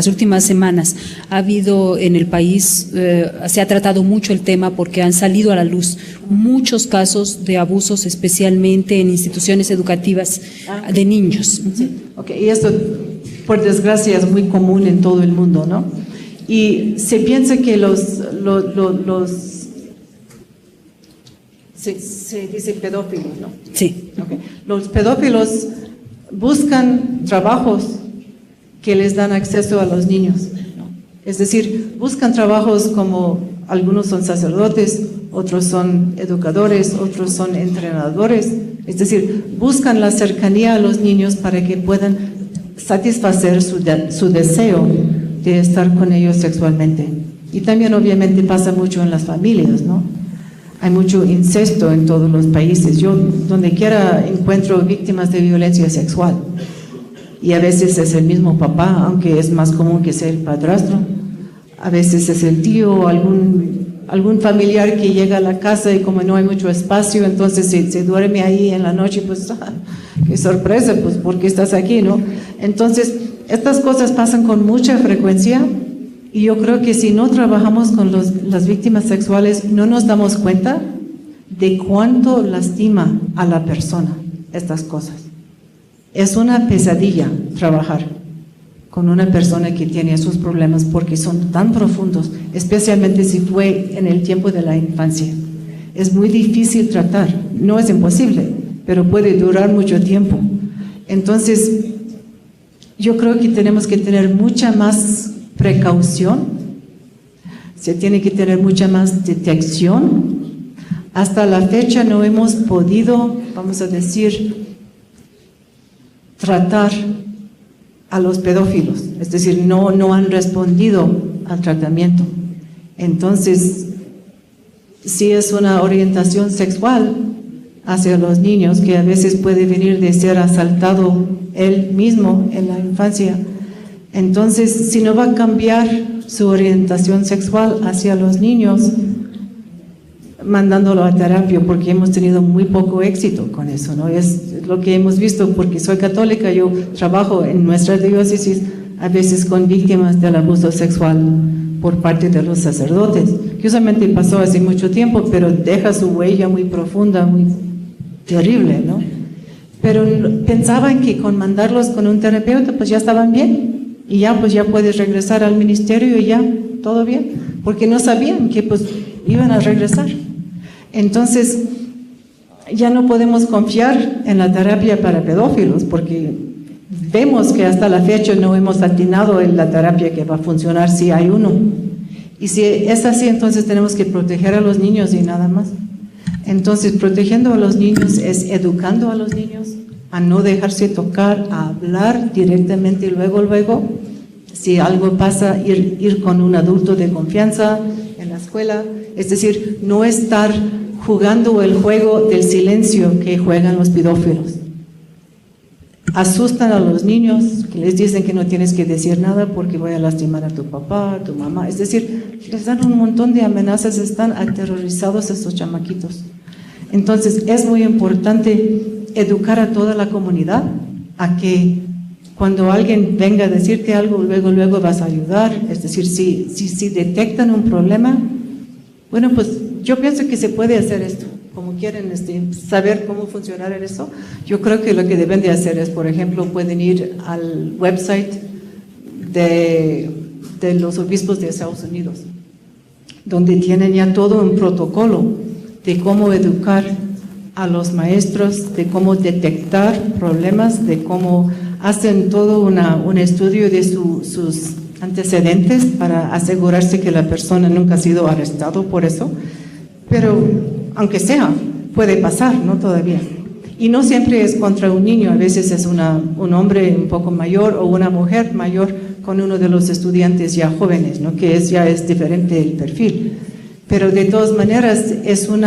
últimas semanas ha habido en el país, se ha tratado mucho el tema porque han salido a la luz muchos casos de abusos, especialmente en instituciones educativas de niños. Sí. Okay. Y esto, por desgracia, es muy común en todo el mundo, ¿no? Y se piensa que se dice pedófilos, ¿no? Sí. Okay. Los pedófilos buscan trabajos que les dan acceso a los niños, ¿no? Es decir, buscan trabajos como algunos son sacerdotes, otros son educadores, otros son entrenadores, es decir, buscan la cercanía a los niños para que puedan satisfacer su deseo de estar con ellos sexualmente. Y también obviamente pasa mucho en las familias, ¿no? Hay mucho incesto en todos los países. Yo donde quiera encuentro víctimas de violencia sexual. Y a veces es el mismo papá, aunque es más común que sea el padrastro. A veces es el tío o algún familiar que llega a la casa y como no hay mucho espacio, entonces se duerme ahí en la noche, pues qué sorpresa, pues ¿por qué estás aquí, no? Entonces, estas cosas pasan con mucha frecuencia. Y yo creo que si no trabajamos con las víctimas sexuales, no nos damos cuenta de cuánto lastima a la persona estas cosas. Es una pesadilla trabajar con una persona que tiene esos problemas porque son tan profundos, especialmente si fue en el tiempo de la infancia. Es muy difícil tratar, no es imposible, pero puede durar mucho tiempo. Entonces, yo creo que tenemos que tener mucha más precaución, se tiene que tener mucha más detección. Hasta la fecha no hemos podido, vamos a decir, tratar a los pedófilos, es decir, no han respondido al tratamiento. Entonces, si es una orientación sexual hacia los niños, que a veces puede venir de ser asaltado él mismo en la infancia, entonces, si no va a cambiar su orientación sexual hacia los niños, mandándolo a terapia, porque hemos tenido muy poco éxito con eso, ¿no? Es lo que hemos visto, porque soy católica, yo trabajo en nuestra diócesis a veces con víctimas del abuso sexual por parte de los sacerdotes, que usualmente pasó hace mucho tiempo, pero deja su huella muy profunda, muy terrible, ¿no? Pero pensaban que con mandarlos con un terapeuta, pues ya estaban bien, y ya pues ya puedes regresar al ministerio y ya, todo bien, porque no sabían que pues iban a regresar. Entonces, ya no podemos confiar en la terapia para pedófilos, porque vemos que hasta la fecha no hemos atinado en la terapia que va a funcionar si hay uno. Y si es así, entonces tenemos que proteger a los niños y nada más. Entonces, protegiendo a los niños es educando a los niños a no dejarse tocar, a hablar directamente y luego, si algo pasa, ir con un adulto de confianza en la escuela. Es decir, no estar jugando el juego del silencio que juegan los pedófilos. Asustan a los niños, que les dicen que no tienes que decir nada porque voy a lastimar a tu papá, a tu mamá. Es decir, les dan un montón de amenazas, están aterrorizados estos chamaquitos. Entonces, es muy importante educar a toda la comunidad a que cuando alguien venga a decirte algo, luego vas a ayudar. Es decir, si detectan un problema, bueno, pues yo pienso que se puede hacer esto. Como quieren saber cómo funcionar en eso, yo creo que lo que deben de hacer es, por ejemplo, pueden ir al website de los obispos de Estados Unidos, donde tienen ya todo un protocolo de cómo educar a los maestros, de cómo detectar problemas, de cómo hacen todo un estudio de sus antecedentes para asegurarse que la persona nunca ha sido arrestado por eso. Pero aunque sea, puede pasar, ¿no? Todavía. Y no siempre es contra un niño, a veces es un hombre un poco mayor o una mujer mayor con uno de los estudiantes ya jóvenes, ¿no? Que ya es diferente el perfil. Pero de todas maneras es un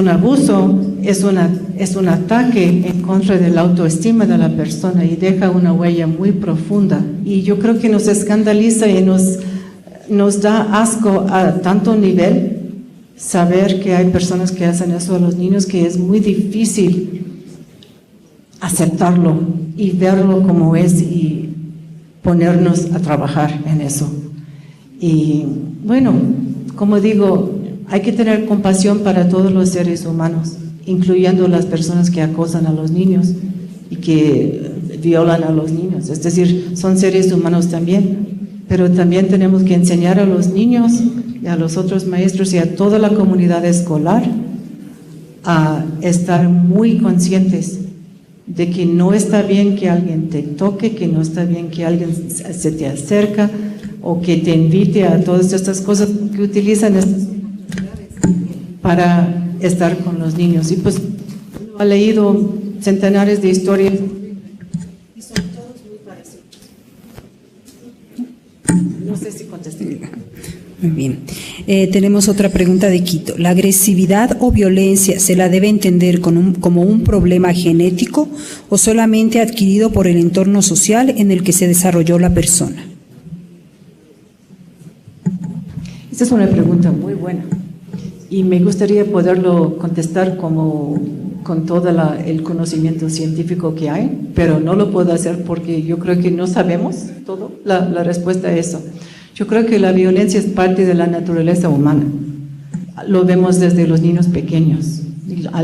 abuso, es un ataque en contra de la autoestima de la persona y deja una huella muy profunda. Y yo creo que nos escandaliza y nos da asco a tanto nivel saber que hay personas que hacen eso a los niños, que es muy difícil aceptarlo y verlo como es y ponernos a trabajar en eso. Y bueno, como digo, hay que tener compasión para todos los seres humanos, incluyendo las personas que acosan a los niños y que violan a los niños. Es decir, son seres humanos también. Pero también tenemos que enseñar a los niños y a los otros maestros y a toda la comunidad escolar a estar muy conscientes de que no está bien que alguien te toque, que no está bien que alguien se te acerca o que te invite a todas estas cosas que utilizan para estar con los niños. Y pues ha leído centenares de historias. No sé si contesté. Muy bien. Tenemos otra pregunta de Quito. ¿La agresividad o violencia se la debe entender como un problema genético o solamente adquirido por el entorno social en el que se desarrolló la persona? Esta es una pregunta muy buena y me gustaría poderlo contestar con todo el conocimiento científico que hay, pero no lo puedo hacer porque yo creo que no sabemos todo la respuesta a eso. Yo creo que la violencia es parte de la naturaleza humana. Lo vemos desde los niños pequeños,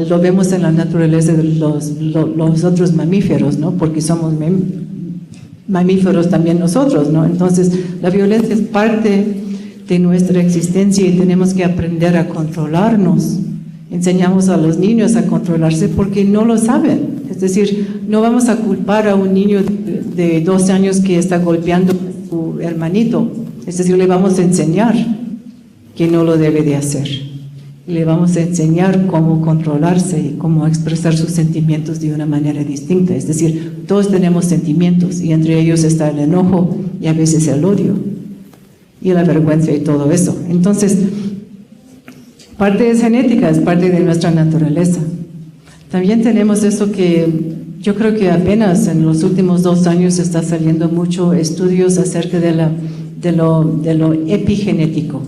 lo vemos en la naturaleza de los otros mamíferos, ¿no? Porque somos mamíferos también nosotros, ¿no? Entonces, la violencia es parte de nuestra existencia y tenemos que aprender a controlarnos. Enseñamos a los niños a controlarse porque no lo saben. Es decir, no vamos a culpar a un niño de 12 años que está golpeando a su hermanito. Es decir, le vamos a enseñar que no lo debe de hacer. Le vamos a enseñar cómo controlarse y cómo expresar sus sentimientos de una manera distinta. Es decir, todos tenemos sentimientos y entre ellos está el enojo y a veces el odio y la vergüenza y todo eso. Entonces, parte es genética, es parte de nuestra naturaleza. También tenemos eso que yo creo que apenas en los últimos 2 años está saliendo mucho estudios acerca de lo epigenético,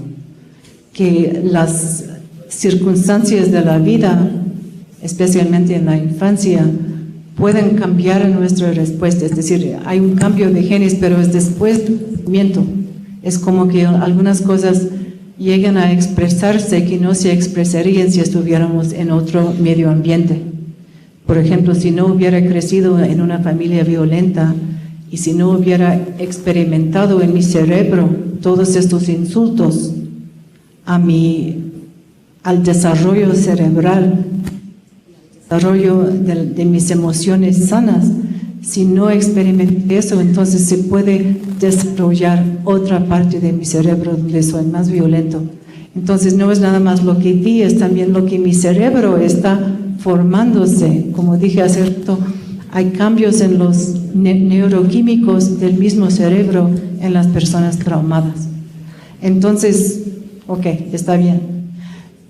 que las circunstancias de la vida, especialmente en la infancia, pueden cambiar nuestra respuesta. Es decir, hay un cambio de genes, pero es después del nacimiento. Es como que algunas cosas llegan a expresarse que no se expresarían si estuviéramos en otro medio ambiente. Por ejemplo, si no hubiera crecido en una familia violenta y si no hubiera experimentado en mi cerebro todos estos insultos al desarrollo cerebral, desarrollo de mis emociones sanas, si no experimenté eso, entonces se puede desarrollar otra parte de mi cerebro donde soy más violento. Entonces no es nada más lo que vi, es también lo que mi cerebro está formándose. Como dije hace rato, hay cambios en los neuroquímicos del mismo cerebro en las personas traumadas. Entonces, ok, está bien.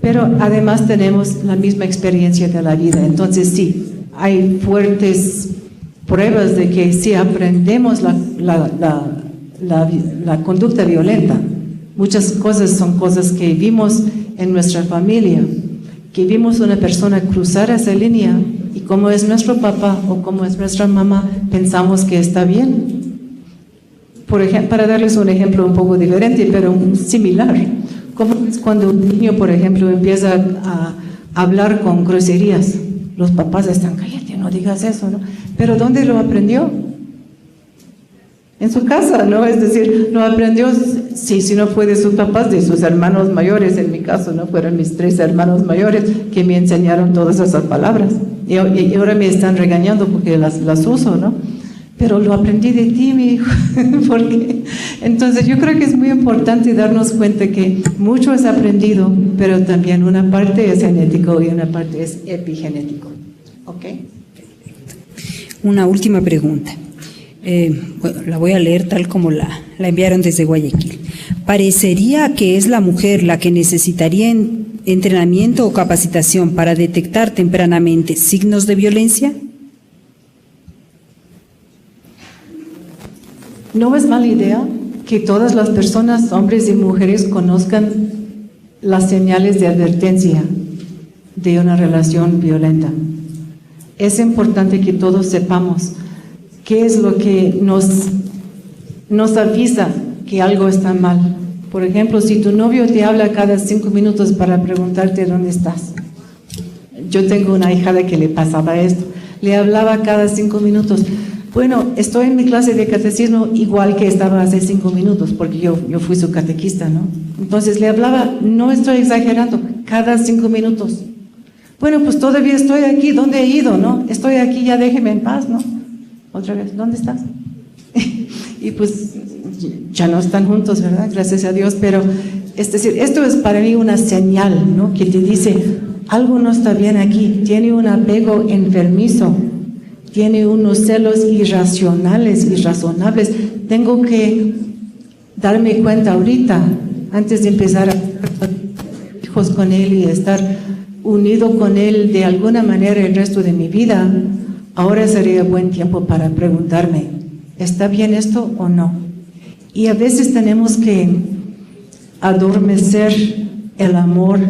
Pero además tenemos la misma experiencia de la vida. Entonces sí, hay fuertes pruebas de que si aprendemos la conducta violenta, muchas cosas son cosas que vimos en nuestra familia, que vimos una persona cruzar esa línea y como es nuestro papá o como es nuestra mamá, pensamos que está bien. Por ejemplo, para darles un ejemplo un poco diferente, pero similar, como es cuando un niño, por ejemplo, empieza a hablar con groserías, los papás están, cállate, no digas eso, ¿no? Pero ¿dónde lo aprendió? En su casa, ¿no? Es decir, lo aprendió, sí, si no fue de sus papás, de sus hermanos mayores, en mi caso, ¿no? Fueron mis 3 hermanos mayores que me enseñaron todas esas palabras. Y ahora me están regañando porque las uso, ¿no? Pero lo aprendí de ti, mi hijo. Porque entonces yo creo que es muy importante darnos cuenta que mucho es aprendido, pero también una parte es genético y una parte es epigenético. ¿Ok? Una última pregunta. Bueno, la voy a leer tal como la enviaron desde Guayaquil. ¿Parecería que es la mujer la que necesitaría entrenamiento o capacitación para detectar tempranamente signos de violencia? No es mala idea que todas las personas, hombres y mujeres, conozcan las señales de advertencia de una relación violenta. Es importante que todos sepamos qué es lo que nos avisa que algo está mal. Por ejemplo, si tu novio te habla cada 5 minutos para preguntarte dónde estás. Yo tengo una hijada que le pasaba esto. Le hablaba cada 5 minutos. Bueno, estoy en mi clase de catecismo igual que estaba hace 5 minutos, porque yo fui su catequista, ¿no? Entonces le hablaba, no estoy exagerando, cada 5 minutos. Bueno, pues todavía estoy aquí, ¿dónde he ido, no? Estoy aquí, ya déjeme en paz, ¿no? Otra vez, ¿dónde estás? Y pues ya no están juntos, ¿verdad? Gracias a Dios, pero es decir, esto es para mí una señal, ¿no? Que te dice, algo no está bien aquí, tiene un apego enfermizo, tiene unos celos irracionales, irrazonables. Tengo que darme cuenta ahorita, antes de empezar a tener hijos con él y estar unido con él de alguna manera el resto de mi vida. Ahora sería buen tiempo para preguntarme, ¿está bien esto o no? Y a veces tenemos que adormecer el amor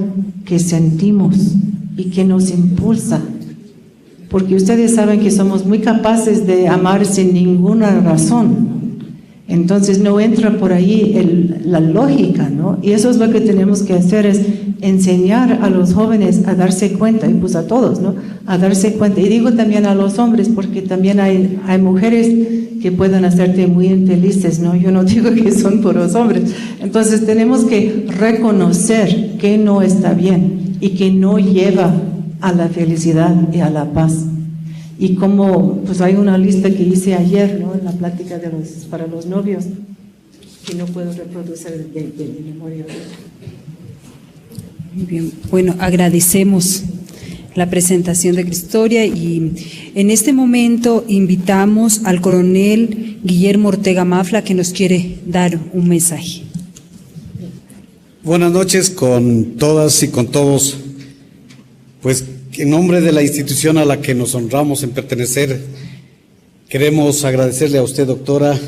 que sentimos y que nos impulsa. Porque ustedes saben que somos muy capaces de amar sin ninguna razón. Entonces no entra por ahí la lógica, ¿no? Y eso es lo que tenemos que hacer, es enseñar a los jóvenes a darse cuenta, y pues a todos, ¿no? A darse cuenta. Y digo también a los hombres, porque también hay mujeres que pueden hacerte muy infelices, ¿no? Yo no digo que son puros hombres. Entonces tenemos que reconocer que no está bien y que no lleva a la felicidad y a la paz. Y como pues hay una lista que hice ayer, ¿no? En la plática para los novios, que no puedo reproducir de mi memoria. Muy bien, bueno, agradecemos la presentación de Cristoria y en este momento invitamos al coronel Guillermo Ortega Mafla, que nos quiere dar un mensaje. Buenas noches con todas y con todos. Pues en nombre de la institución a la que nos honramos en pertenecer, queremos agradecerle a usted, doctora,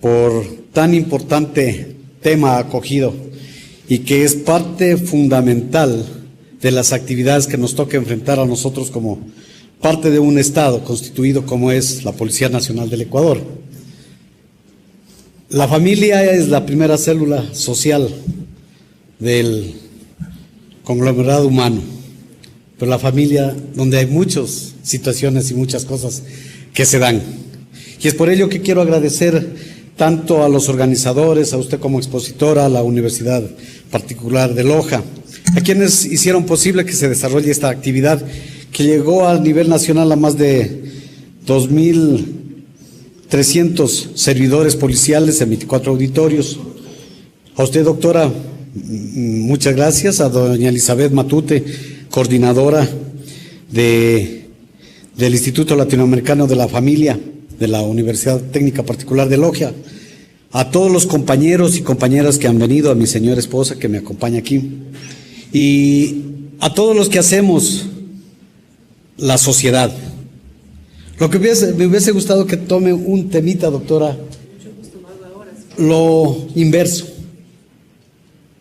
por tan importante tema acogido y que es parte fundamental de las actividades que nos toca enfrentar a nosotros como parte de un Estado constituido como es la Policía Nacional del Ecuador. La familia es la primera célula social del conglomerado humano, pero la familia donde hay muchas situaciones y muchas cosas que se dan. Y es por ello que quiero agradecer tanto a los organizadores, a usted como expositora, a la Universidad Particular de Loja, a quienes hicieron posible que se desarrolle esta actividad que llegó a nivel nacional a más de 2.300 servidores policiales en 24 auditorios. A usted, doctora, muchas gracias. A doña Elizabeth Matute, coordinadora del Instituto Latinoamericano de la Familia de la Universidad Técnica Particular de Loja, a todos los compañeros y compañeras que han venido, a mi señora esposa que me acompaña aquí, y a todos los que hacemos la sociedad. Lo que me hubiese gustado que tome un temita, doctora, lo inverso.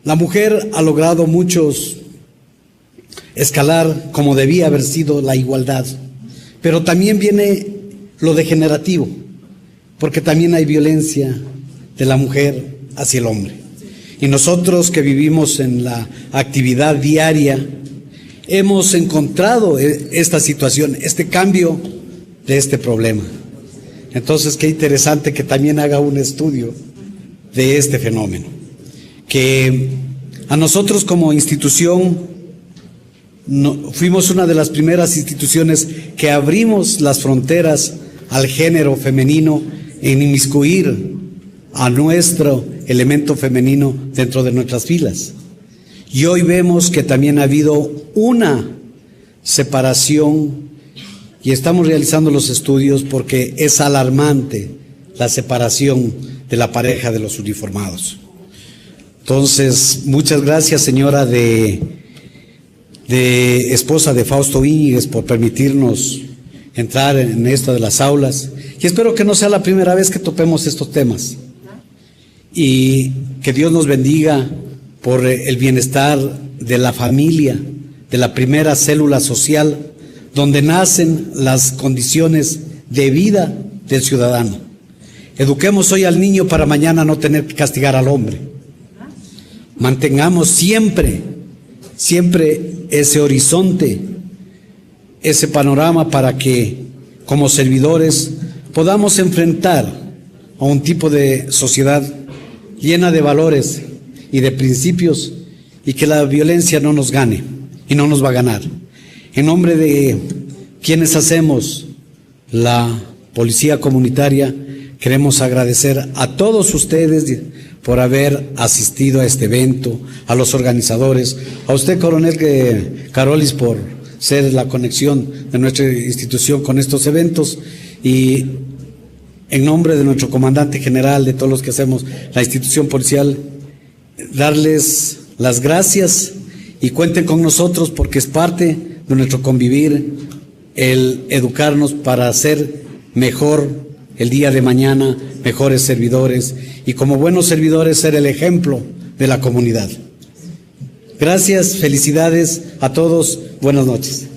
La mujer ha logrado muchos escalar como debía haber sido la igualdad, pero también viene lo degenerativo, porque también hay violencia de la mujer hacia el hombre. Y nosotros que vivimos en la actividad diaria, hemos encontrado esta situación, este cambio de este problema. Entonces, qué interesante que también haga un estudio de este fenómeno. Que a nosotros como institución, fuimos una de las primeras instituciones que abrimos las fronteras al género femenino en inmiscuir a nuestro elemento femenino dentro de nuestras filas. Y hoy vemos que también ha habido una separación y estamos realizando los estudios porque es alarmante la separación de la pareja de los uniformados. Entonces, muchas gracias, señora esposa de Fausto Íñiguez, por permitirnos entrar en esta de las aulas, y espero que no sea la primera vez que topemos estos temas, y que Dios nos bendiga por el bienestar de la familia, de la primera célula social, donde nacen las condiciones de vida del ciudadano. Eduquemos hoy al niño para mañana no tener que castigar al hombre. Mantengamos siempre ese horizonte, ese panorama para que como servidores podamos enfrentar a un tipo de sociedad llena de valores y de principios y que la violencia no nos gane y no nos va a ganar. En nombre de quienes hacemos la policía comunitaria, queremos agradecer a todos ustedes por haber asistido a este evento, a los organizadores, a usted, coronel Carolis, por ser la conexión de nuestra institución con estos eventos, y en nombre de nuestro comandante general, de todos los que hacemos la institución policial, darles las gracias y cuenten con nosotros porque es parte de nuestro convivir el educarnos para ser mejor el día de mañana, mejores servidores, y como buenos servidores ser el ejemplo de la comunidad. Gracias, felicidades a todos, buenas noches.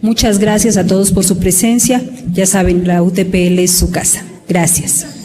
Muchas gracias a todos por su presencia. Ya saben, la UTPL es su casa. Gracias.